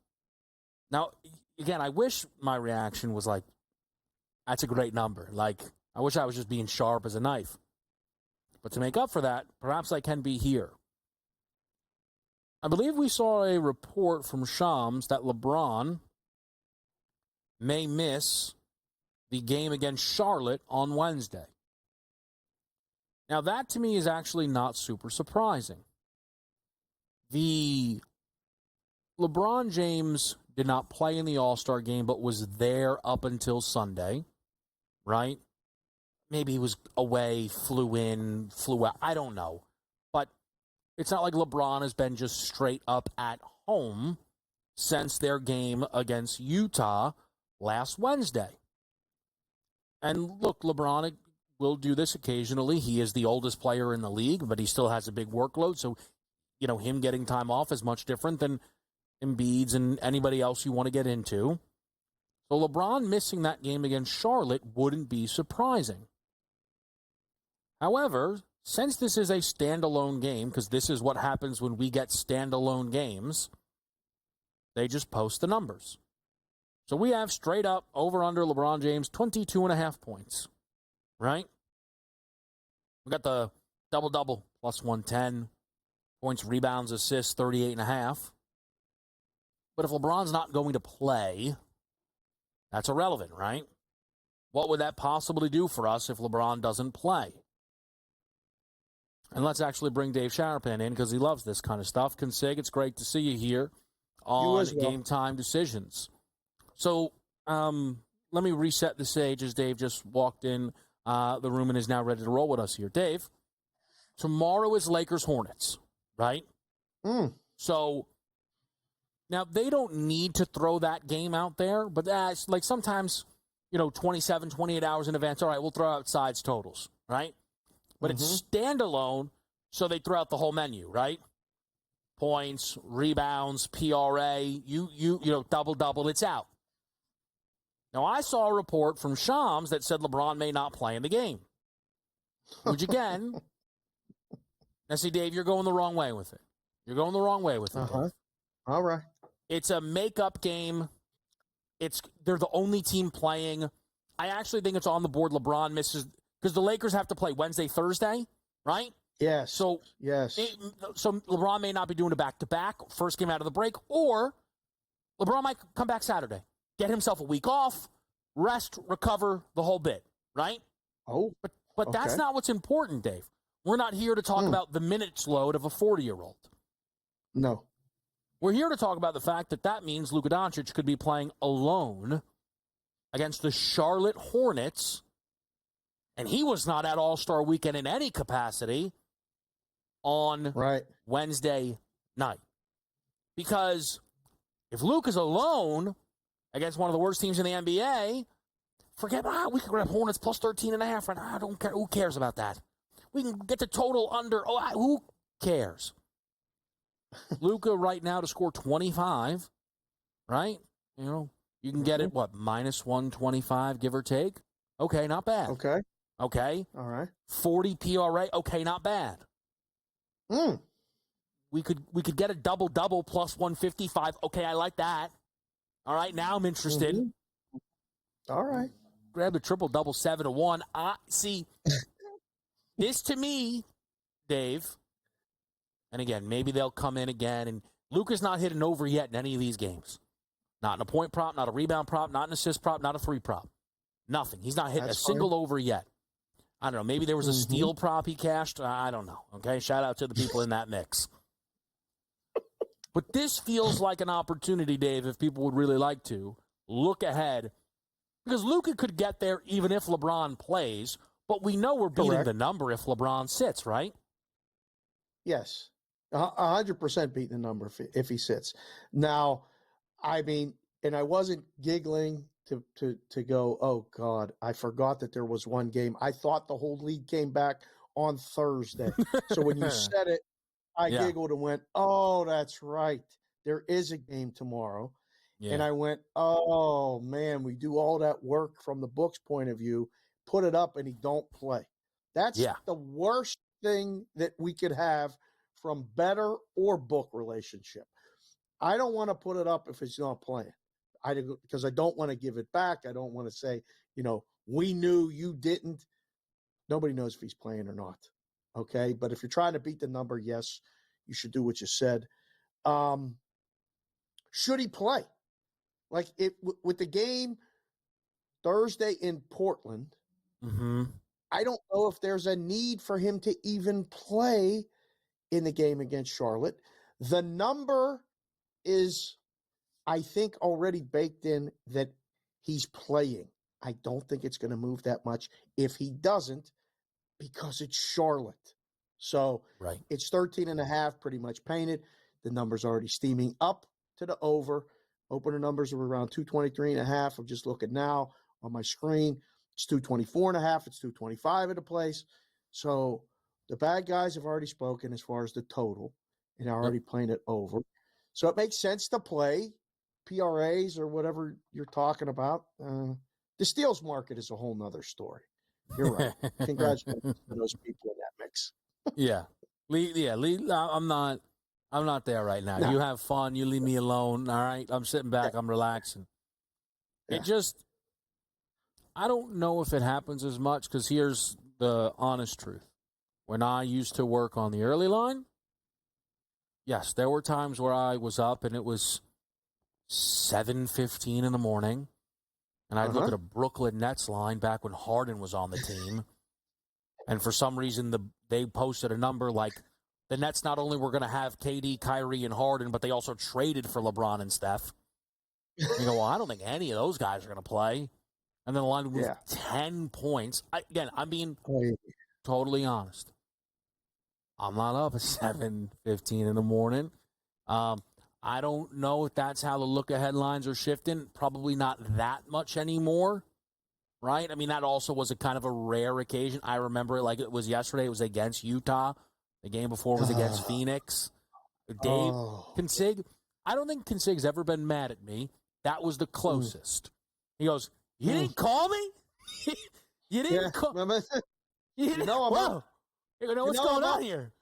again, I wish my reaction was like, that's a great number. Like, I wish I was just being sharp as a knife. But to make up for that, perhaps I can be here. I believe we saw a report from Shams that LeBron may miss the game against Charlotte on Wednesday. Now, that to me is actually not super surprising. The LeBron James did not play in the All-Star game, but was there up until Sunday, right? Maybe he was away, flew in, flew out. I don't know. But it's not like LeBron has been just straight up at home since their game against Utah last Wednesday. And look, LeBron will do this occasionally. He is the oldest player in the league, but he still has a big workload. So, him getting time off is much different than Embiid's and anybody else you want to get into. So LeBron missing that game against Charlotte wouldn't be surprising. However, since this is a standalone game, because this is what happens when we get standalone games, they just post the numbers. So we have straight up over-under LeBron James, 22.5 points, right? We got the double-double, plus 110, points, rebounds, assists, 38.5. But if LeBron's not going to play, that's irrelevant, right? What would that possibly do for us if LeBron doesn't play? And let's actually bring Dave Sharapan in because he loves this kind of stuff. Consig, it's great to see you here on Game Time Decisions. So let me reset the stage as Dave just walked in the room and is now ready to roll with us here. Dave, tomorrow is Lakers-Hornets, right? So Now, they don't need to throw that game out there, but that's like sometimes, 27, 28 hours in advance, all right, we'll throw out sides totals, right? But it's standalone, so they throw out the whole menu, right? Points, rebounds, PRA, double, it's out. Now, I saw a report from Shams that said LeBron may not play in the game. Which, again, now see, Dave, you're going the wrong way with it. You're going the wrong way with it. Dave. All right. It's a makeup game. They're the only team playing. I actually think it's on the board. LeBron misses because the Lakers have to play Wednesday, Thursday, right? Yes. So so LeBron may not be doing a back-to-back, first game out of the break, or LeBron might come back Saturday, get himself a week off, rest, recover, the whole bit, right? Oh, but that's not what's important, Dave. We're not here to talk about the minutes load of a 40-year-old. No. We're here to talk about the fact that means Luka Doncic could be playing alone against the Charlotte Hornets, and he was not at All-Star Weekend in any capacity on Wednesday night. Because if Luka's alone against one of the worst teams in the NBA, forget we could grab Hornets plus 13.5, and I don't care. Who cares about that? We can get the total under. Who cares? Luka right now to score 25, right? You can get it, minus 125, give or take? Okay, not bad. Okay. All right. 40 PRA, okay, not bad. We could get a double-double plus 155. Okay, I like that. All right, now I'm interested. All right. Grab the triple-double 7-1. See, this to me, Dave, and again, maybe they'll come in again, and Luka's not hitting over yet in any of these games. Not in a point prop, not a rebound prop, not an assist prop, not a 3 prop. Nothing. He's not hitting a single over yet. I don't know. Maybe there was a steal prop he cashed. I don't know. Okay, shout out to the people in that mix. But this feels like an opportunity, Dave, if people would really like to look ahead. Because Luka could get there even if LeBron plays, but we know we're beating the number if LeBron sits, right? Yes. 100% beating the number if he sits. Now, I mean, and I wasn't giggling to go, oh, God, I forgot that there was one game. I thought the whole league came back on Thursday. So when you said it, I giggled and went, oh, that's right. There is a game tomorrow. Yeah. And I went, oh, man, we do all that work from the book's point of view, put it up, and he don't play. That's the worst thing that we could have from better or book relationship. I don't want to put it up if it's not playing. Because I don't want to give it back. I don't want to say, we knew, you didn't. Nobody knows if he's playing or not. Okay? But if you're trying to beat the number, yes, you should do what you said. Should he play? Like, with the game Thursday in Portland, I don't know if there's a need for him to even play in the game against Charlotte. The number is, I think, already baked in that he's playing. I don't think it's going to move that much if he doesn't, because it's Charlotte. So it's 13.5 pretty much painted. The number's already steaming up to the over. Opener numbers are around 223.5. I'm just looking now on my screen. It's 224.5. It's 225 at a place. So the bad guys have already spoken as far as the total and are already playing it over. So it makes sense to play PRAs or whatever you're talking about. The steals market is a whole nother story. You're right. Congratulations to those people in that mix. Lee, I'm not there right now. No. You have fun. You leave me alone. All right. I'm sitting back. I'm relaxing. It just, I don't know if it happens as much because here's the honest truth. When I used to work on the early line, yes, there were times where I was up and it was 7:15 in the morning, and I'd look at a Brooklyn Nets line back when Harden was on the team, and for some reason they posted a number like the Nets not only were going to have KD, Kyrie, and Harden, but they also traded for LeBron and Steph. You go, well, I don't think any of those guys are going to play. And then the line moved 10 points. I'm being totally honest. I'm not up at 7:15 in the morning. I I don't know if that's how the look-ahead lines are shifting. Probably not that much anymore, right? I mean, that also was a kind of a rare occasion. I remember it like it was yesterday. It was against Utah. The game before was against Phoenix. Dave Consig, I don't think Consig's ever been mad at me. That was the closest. He goes, "You didn't call me? You didn't call me? You didn't know what's going on here?"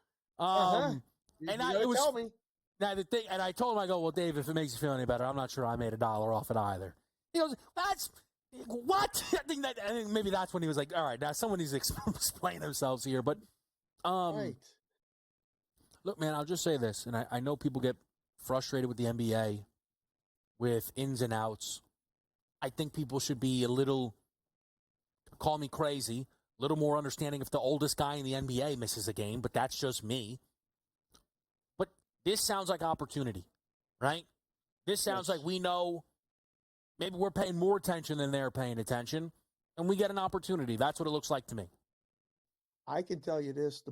It was tell me. Now the thing, and I told him, I go, "Well, Dave, if it makes you feel any better, I'm not sure I made $1 off it either." He goes, "That's what?" I think maybe that's when he was like, "All right, now someone needs to explain themselves here." But Right. look, man, I'll just say this, and I know people get frustrated with the NBA, with ins and outs. I think people should be a little, call me crazy, a little more understanding if the oldest guy in the NBA misses a game, but that's just me. But this sounds like opportunity, right? This sounds like we know maybe we're paying more attention than they're paying attention, and we get an opportunity. That's what it looks like to me. I can tell you this: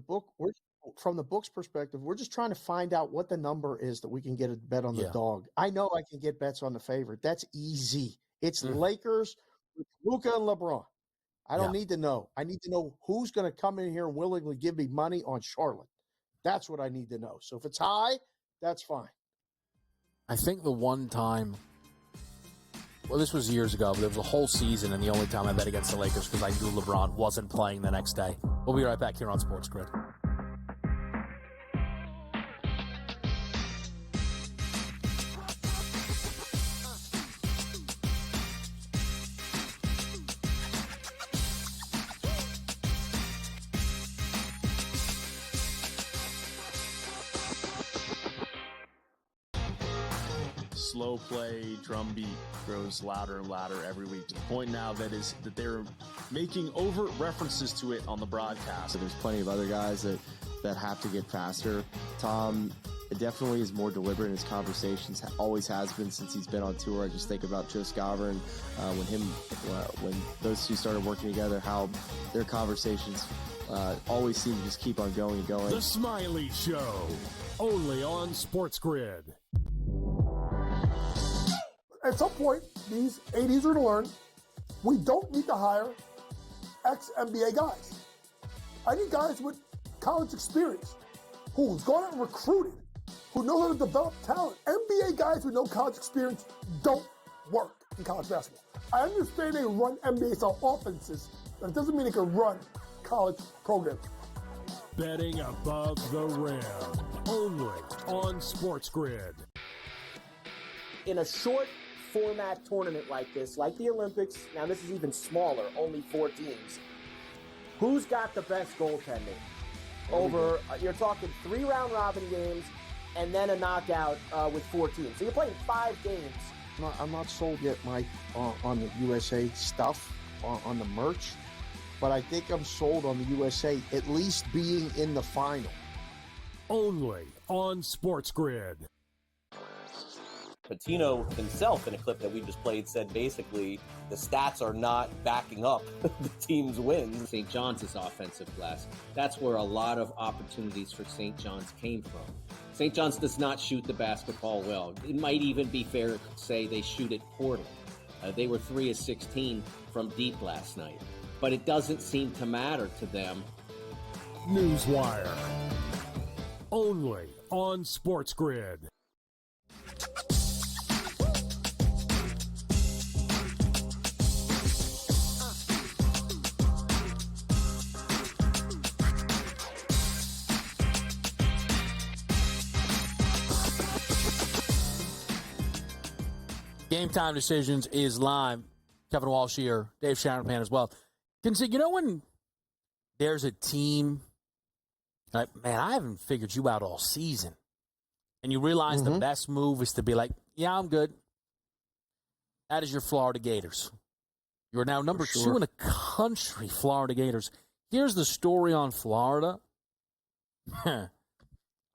from the book's perspective, we're just trying to find out what the number is that we can get a bet on the dog. I know I can get bets on the favorite. That's easy. It's Lakers with Luka and LeBron. I don't need to know. I need to know who's going to come in here and willingly give me money on Charlotte. That's what I need to know. So if it's high, that's fine. I think the one time, well, this was years ago, but there was a whole season, and the only time I bet against the Lakers because I knew LeBron wasn't playing the next day. We'll be right back here on SportsGrid. Slow play, drum beat grows louder and louder every week to the point now that they're making overt references to it on the broadcast. So there's plenty of other guys that have to get faster. Tom definitely is more deliberate in his conversations, always has been since he's been on tour. I just think about Joe Scaver and when those two started working together, how their conversations always seem to just keep on going and going. The Smiley Show, only on SportsGrid. At some point, these 80s are going to learn we don't need to hire ex-NBA guys. I need guys with college experience who's gone out and recruited, who know how to develop talent. NBA guys with no college experience don't work in college basketball. I understand they run NBA-style offenses, but it doesn't mean they can run college programs. Betting above the rim, only on SportsGrid. In a short format tournament like this, like the Olympics, now this is even smaller, only 4 teams. Who's got the best goaltending? Over, you're talking 3 round robin games and then a knockout with 4 teams. So you're playing 5 games. I'm not sold yet, Mike, on the USA stuff, on the merch, but I think I'm sold on the USA at least being in the final. Only on SportsGrid. Patino himself, in a clip that we just played, said basically the stats are not backing up the team's wins. St. John's offensive glass. That's where a lot of opportunities for St. John's came from. St. John's does not shoot the basketball well. It might even be fair to say they shoot it poorly. They were 3 of 16 from deep last night. But it doesn't seem to matter to them. Newswire. Only on SportsGrid. Game Time Decisions is live. Kevin Walsh here, Dave Shanahan as well. You know when there's a team, like, man, I haven't figured you out all season, and you realize the best move is to be like, yeah, I'm good. That is your Florida Gators. You are now number 2 in the country, Florida Gators. Here's the story on Florida.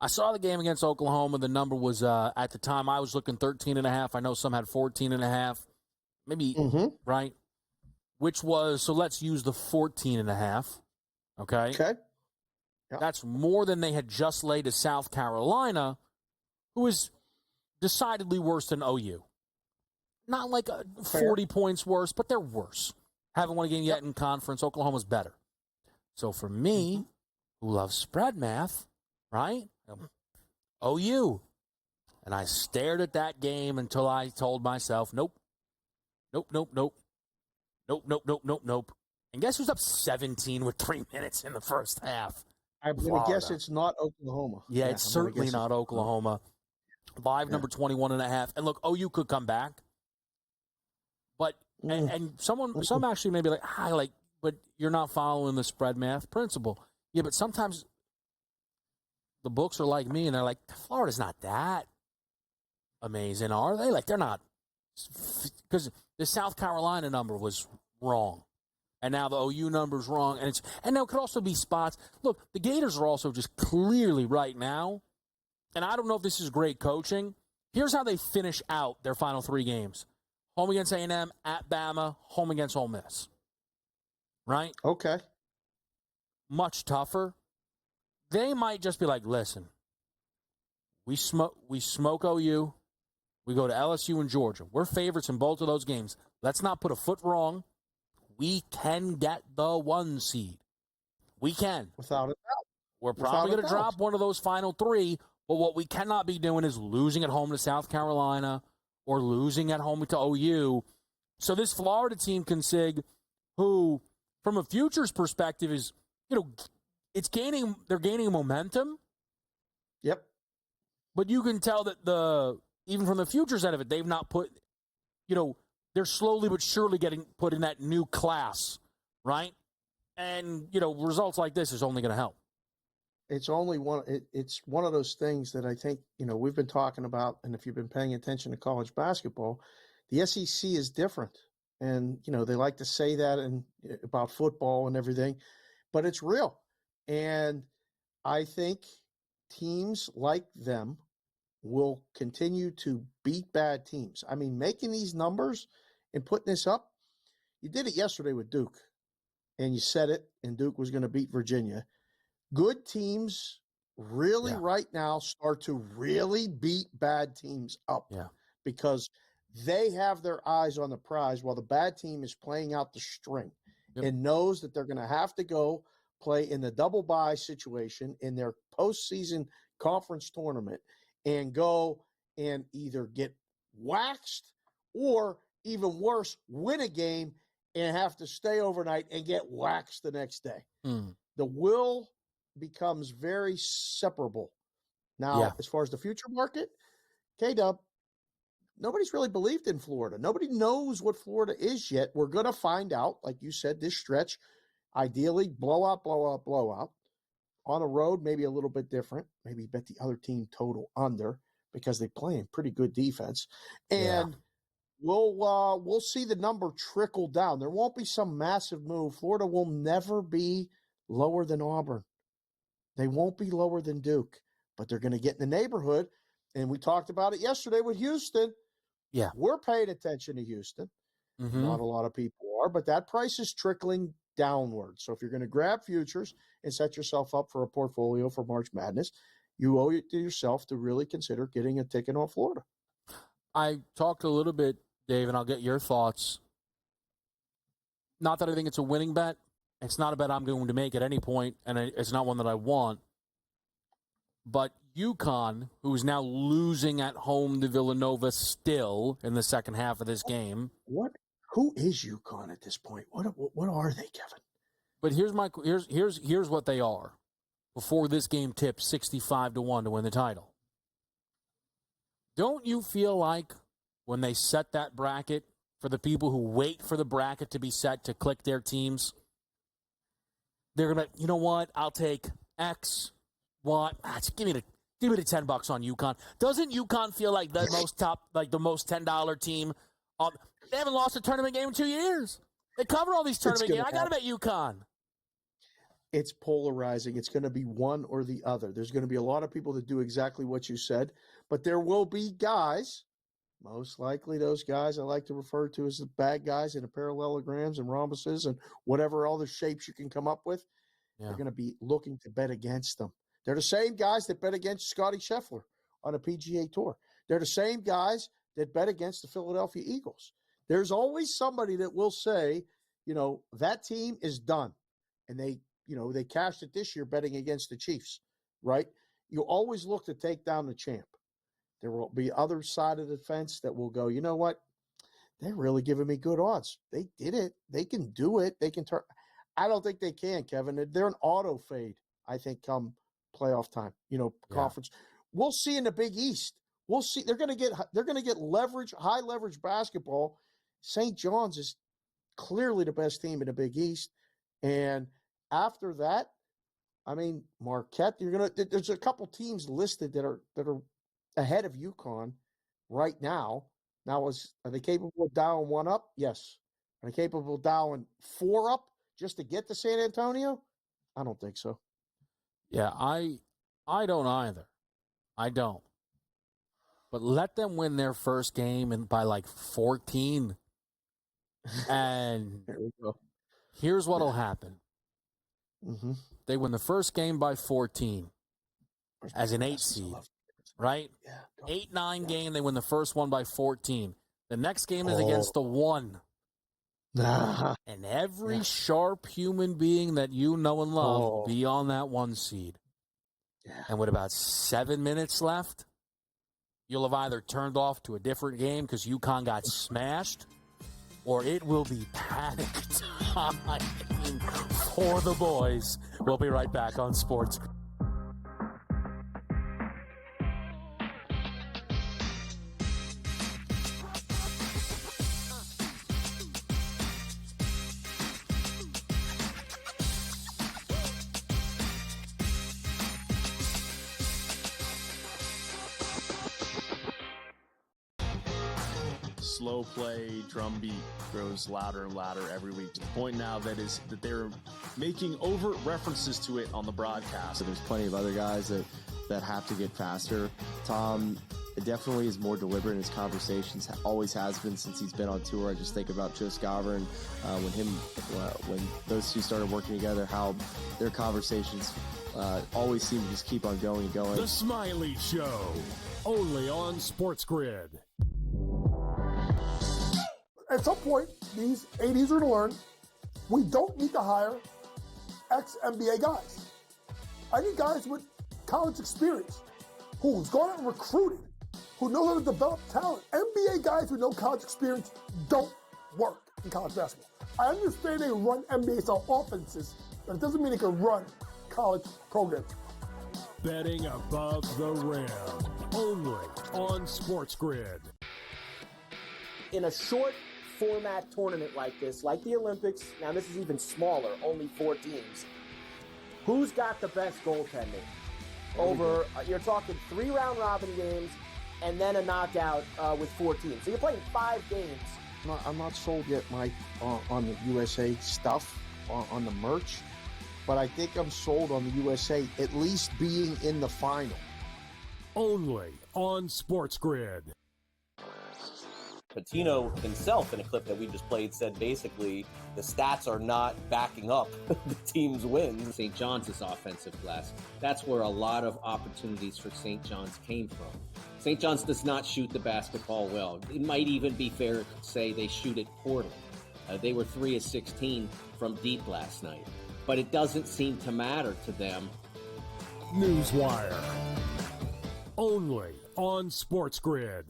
I saw the game against Oklahoma. The number was, at the time, I was looking 13.5. I know some had 14.5. Maybe, right? Which was, so let's use the 14.5. Okay? Okay. Yep. That's more than they had just laid to South Carolina, who is decidedly worse than OU. Not like 40 points worse, but they're worse. Haven't won a game yet in conference. Oklahoma's better. So for me, who loves spread math, right? OU. And I stared at that game until I told myself, nope. And guess who's up 17 with 3 minutes in the first half? I'm going to guess it's not Oklahoma. Yeah, it's certainly not Oklahoma. Live number 21.5. And look, OU could come back. But, and some actually may be like, but you're not following the spread math principle. Yeah, but sometimes the books are like me, and they're like, Florida's not that amazing, are they? Like, they're not. Because the South Carolina number was wrong. And now the OU number's wrong. And there could also be spots. Look, the Gators are also just clearly right now, and I don't know if this is great coaching. Here's how they finish out their final 3 games. Home against A&M, at Bama, home against Ole Miss. Right? Okay. Much tougher. They might just be like, listen, we smoke OU. We go to LSU and Georgia. We're favorites in both of those games. Let's not put a foot wrong. We can get the 1 seed. We can. Without a doubt. We're probably going to drop one of those final 3, but what we cannot be doing is losing at home to South Carolina or losing at home to OU. So this Florida team, Consig, who, from a futures perspective, is, they're gaining momentum. Yep. But you can tell that even from the futures end of it, they've not put, they're slowly but surely getting put in that new class, right? And, results like this is only going to help. It's one of those things that I think, we've been talking about, and if you've been paying attention to college basketball, the SEC is different. And, they like to say that about football and everything, but it's real. And I think teams like them will continue to beat bad teams. I mean, making these numbers and putting this up, you did it yesterday with Duke, and you said it, and Duke was going to beat Virginia. Good teams really right now start to really beat bad teams up because they have their eyes on the prize while the bad team is playing out the string and knows that they're going to have to go play in the double bye situation in their postseason conference tournament and go and either get waxed or, even worse, win a game and have to stay overnight and get waxed the next day. The will becomes very separable. Now, as far as the future market, K-Dub, nobody's really believed in Florida. Nobody knows what Florida is yet. We're going to find out, like you said, this stretch, ideally blowout. On the road, maybe a little bit different. Maybe bet the other team total under because they play in pretty good defense. And we'll see the number trickle down. There won't be some massive move. Florida will never be lower than Auburn. They won't be lower than Duke, but they're going to get in the neighborhood. And we talked about it yesterday with Houston. Yeah. We're paying attention to Houston. Not a lot of people are, but that price is trickling downward. So if you're going to grab futures and set yourself up for a portfolio for March Madness, you owe it to yourself to really consider getting a ticket on Florida. I talked a little bit, Dave, and I'll get your thoughts. Not that I think it's a winning bet. It's not a bet I'm going to make at any point, and it's not one that I want. But UConn, who is now losing at home to Villanova still in the second half of this game. Who is UConn at this point? What are they, Kevin? But here's what they are. Before this game tipped 65-1 to win the title. Don't you feel like when they set that bracket for the people who wait for the bracket to be set to click their teams, they're gonna, you know what? I'll take X, Y. Give me the $10 on UConn. Doesn't UConn feel like the most $10 team? They haven't lost a tournament game in 2 years. They cover all these tournament games. I got to bet UConn. It's polarizing. It's going to be one or the other. There's going to be a lot of people that do exactly what you said, but there will be guys, most likely those guys I like to refer to as the bad guys in the parallelograms and rhombuses and whatever other shapes you can come up with. They're going to be looking to bet against them. They're the same guys that bet against Scottie Scheffler on a PGA Tour. They're the same guys that bet against the Philadelphia Eagles. There's always somebody that will say, that team is done. And they cashed it this year betting against the Chiefs, right? You always look to take down the champ. There will be other side of the fence that will go, you know what? They're really giving me good odds. They did it. They can do it. They can turn. I don't think they can, Kevin. They're an auto fade, I think, come playoff time, conference. We'll see in the Big East. We'll see. They're going to get leverage, high leverage basketball. St. John's is clearly the best team in the Big East. And after that, I mean, Marquette, there's a couple teams listed that are ahead of UConn right now. Now, are they capable of dialing 1 up? Yes. Are they capable of dialing 4 up just to get to San Antonio? I don't think so. Yeah, I don't either. I don't. But let them win their first game by like 14. And there we go. Here's what'll happen. Mm-hmm. They win the first game by 14 as an 8 seed, right? Yeah. 8-9 game, they win the first one by 14. The next game is against the 1. And every sharp human being that you know and love will be on that 1 seed. Yeah. And with about 7 minutes left, you'll have either turned off to a different game because UConn got smashed, or it will be panic time for the boys. We'll be right back on Sports. Slow play, drum beat grows louder and louder every week to the point now that they're making overt references to it on the broadcast. So there's plenty of other guys that have to get faster. Tom definitely is more deliberate in his conversations, always has been since he's been on tour. I just think about Joe Scover when those two started working together, how their conversations always seem to just keep on going and going. The Smiley Show, only on SportsGrid. At some point, these 80s are going to learn we don't need to hire ex-NBA guys. I need guys with college experience who's gone out and recruited, who know how to develop talent. NBA guys with no college experience don't work in college basketball. I understand they run NBA-style offenses, but it doesn't mean they can run college programs. Betting above the rim, only on SportsGrid. In a short format tournament like this, like the Olympics, now this is even smaller, only 4 teams. Who's got the best goaltending? Over, you're talking 3 round robin games and then a knockout with 4 teams. So you're playing 5 games. I'm not sold yet, Mike, on the USA stuff, on the merch, but I think I'm sold on the USA at least being in the final. Only on SportsGrid. Patino himself, in a clip that we just played, said basically the stats are not backing up the team's wins. St. John's is offensive glass. That's where a lot of opportunities for St. John's came from. St. John's does not shoot the basketball well. It might even be fair to say they shoot it poorly. They were 3 of 16 from deep last night. But it doesn't seem to matter to them. Newswire. Only on SportsGrid.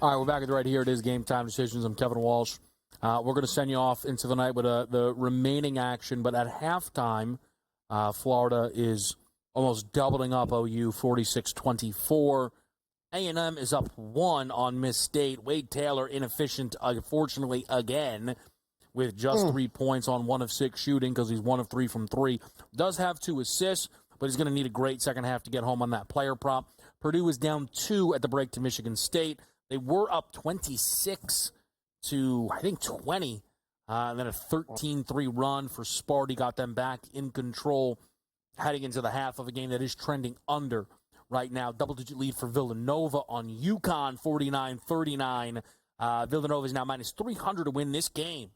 All right, we're back at right here. It is Game Time Decisions. I'm Kevin Walsh. We're going to send you off into the night with the remaining action, but at halftime, Florida is almost doubling up OU, 46-24. A&M is up 1 on Miss State. Wade Taylor inefficient, unfortunately, again, with just 3 points on 1 of 6 shooting because he's 1 of 3 from 3. Does have 2 assists, but he's going to need a great second half to get home on that player prop. Purdue is down 2 at the break to Michigan State. They were up 26 to, I think, 20. And then a 13-3 run for Sparty got them back in control heading into the half of a game that is trending under right now. Double-digit lead for Villanova on UConn, 49-39. Villanova is now minus 300 to win this game.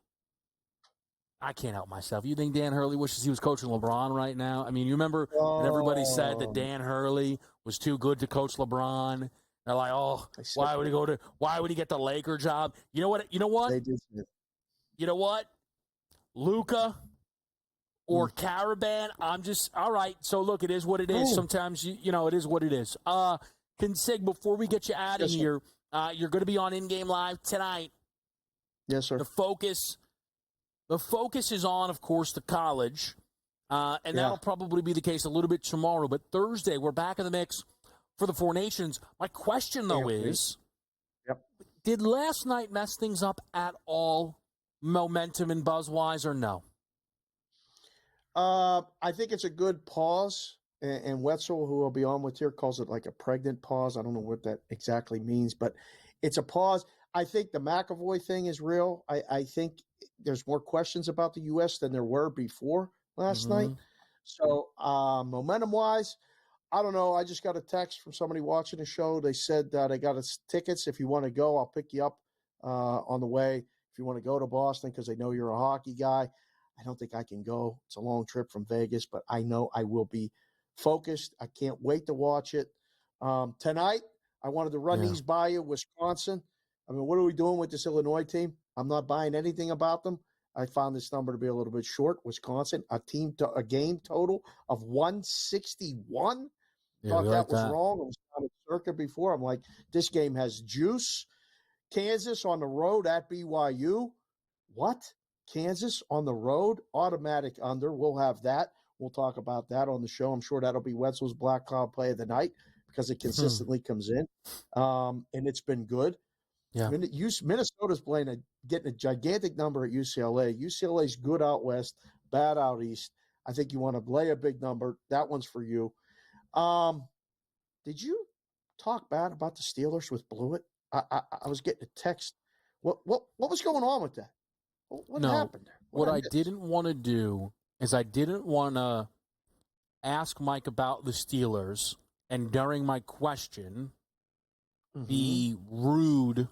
I can't help myself. You think Dan Hurley wishes he was coaching LeBron right now? I mean, you remember when everybody said that Dan Hurley was too good to coach LeBron? They're like, oh, why would he get the Laker job? You know what? You know what? Luka or Caravan, I'm just, all right. So, look, it is what it is. Sometimes, you know, it is what it is. Consig, before we get you out of here, you're going to be on In-Game Live tonight. Yes, sir. The focus is on, of course, the college, and that'll probably be the case a little bit tomorrow. But Thursday, we're back in the mix for the Four Nations. My question, though, is, did last night mess things up at all, momentum and buzz-wise, or no? I think it's a good pause, and Wetzel, who will be on with here, calls it like a pregnant pause. I don't know what that exactly means, but it's a pause. I think the McAvoy thing is real. I think there's more questions about the U.S. than there were before last night. So momentum-wise, I don't know. I just got a text from somebody watching the show. They said that I got us tickets. If you want to go, I'll pick you up on the way. If you want to go to Boston because they know you're a hockey guy. I don't think I can go. It's a long trip from Vegas, but I know I will be focused. I can't wait to watch it. Tonight, I wanted to run these by you, Wisconsin. I mean, what are we doing with this Illinois team? I'm not buying anything about them. I found this number to be a little bit short. Wisconsin, a game total of 161. Thought that was wrong. I was on a circuit before. I'm like, this game has juice. Kansas on the road at BYU. What? Kansas on the road, automatic under. We'll have that. We'll talk about that on the show. I'm sure that'll be Wetzel's Black Cloud play of the night because it consistently comes in, and it's been good. Yeah, Minnesota's getting a gigantic number at UCLA. UCLA's good out west, bad out east. I think you want to lay a big number. That one's for you. Did you talk bad about the Steelers with Blewett? I was getting a text. What was going on with that? What happened there? What I didn't want to do is I didn't want to ask Mike about the Steelers and during my question be rude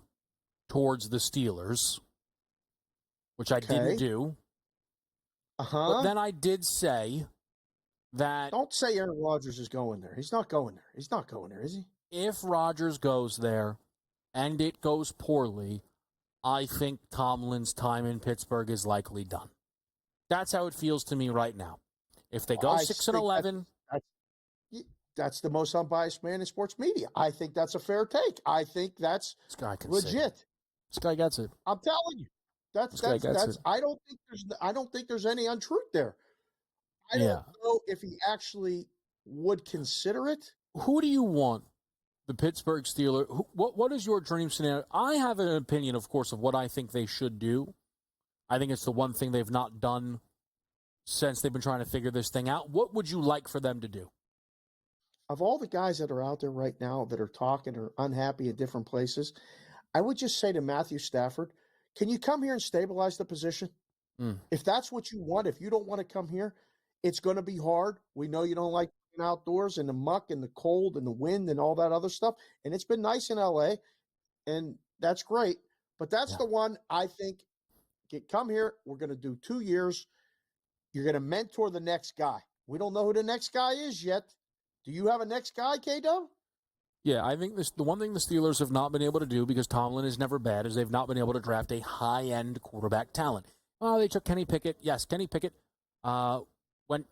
towards the Steelers, which I didn't do. But then I did say that... Don't say Aaron Rodgers is going there. He's not going there. He's not going there, is he? If Rodgers goes there and it goes poorly, I think Tomlin's time in Pittsburgh is likely done. That's how it feels to me right now. If they go 6-11, that's the most unbiased man in sports media. I think that's a fair take. I think that's legit. This guy gets it. I'm telling you, that's. I don't think there's any untruth there. I don't know if he actually would consider it. Who do you want? The Pittsburgh Steelers. What is your dream scenario? I have an opinion, of course, of what I think they should do. I think it's the one thing they've not done since they've been trying to figure this thing out. What would you like for them to do? Of all the guys that are out there right now that are talking or unhappy in different places, I would just say to Matthew Stafford, can you come here and stabilize the position? If that's what you want, if you don't want to come here, it's going to be hard. We know you don't like outdoors in the muck and the cold and the wind and all that other stuff. And it's been nice in LA, and that's great. But that's the one I think, come here, we're going to do 2 years. You're going to mentor the next guy. We don't know who the next guy is yet. Do you have a next guy, K-Dub? Yeah, I think the one thing the Steelers have not been able to do, because Tomlin is never bad, is they've not been able to draft a high-end quarterback talent. Oh, they took Kenny Pickett. Yes, Kenny Pickett went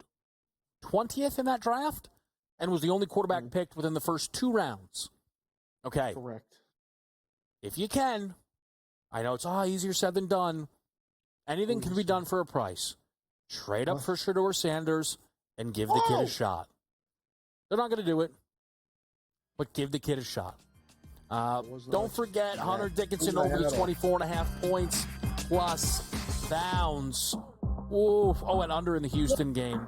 20th in that draft and was the only quarterback picked within the first 2 rounds. Okay. Correct. If you can, I know it's easier said than done. Anything can be done for a price. Trade up for Shedeur Sanders and give the kid a shot. They're not going to do it, but give the kid a shot. Don't forget Hunter Dickinson over the 24.5 points plus bounds. Oof. Oh, and under in the Houston game.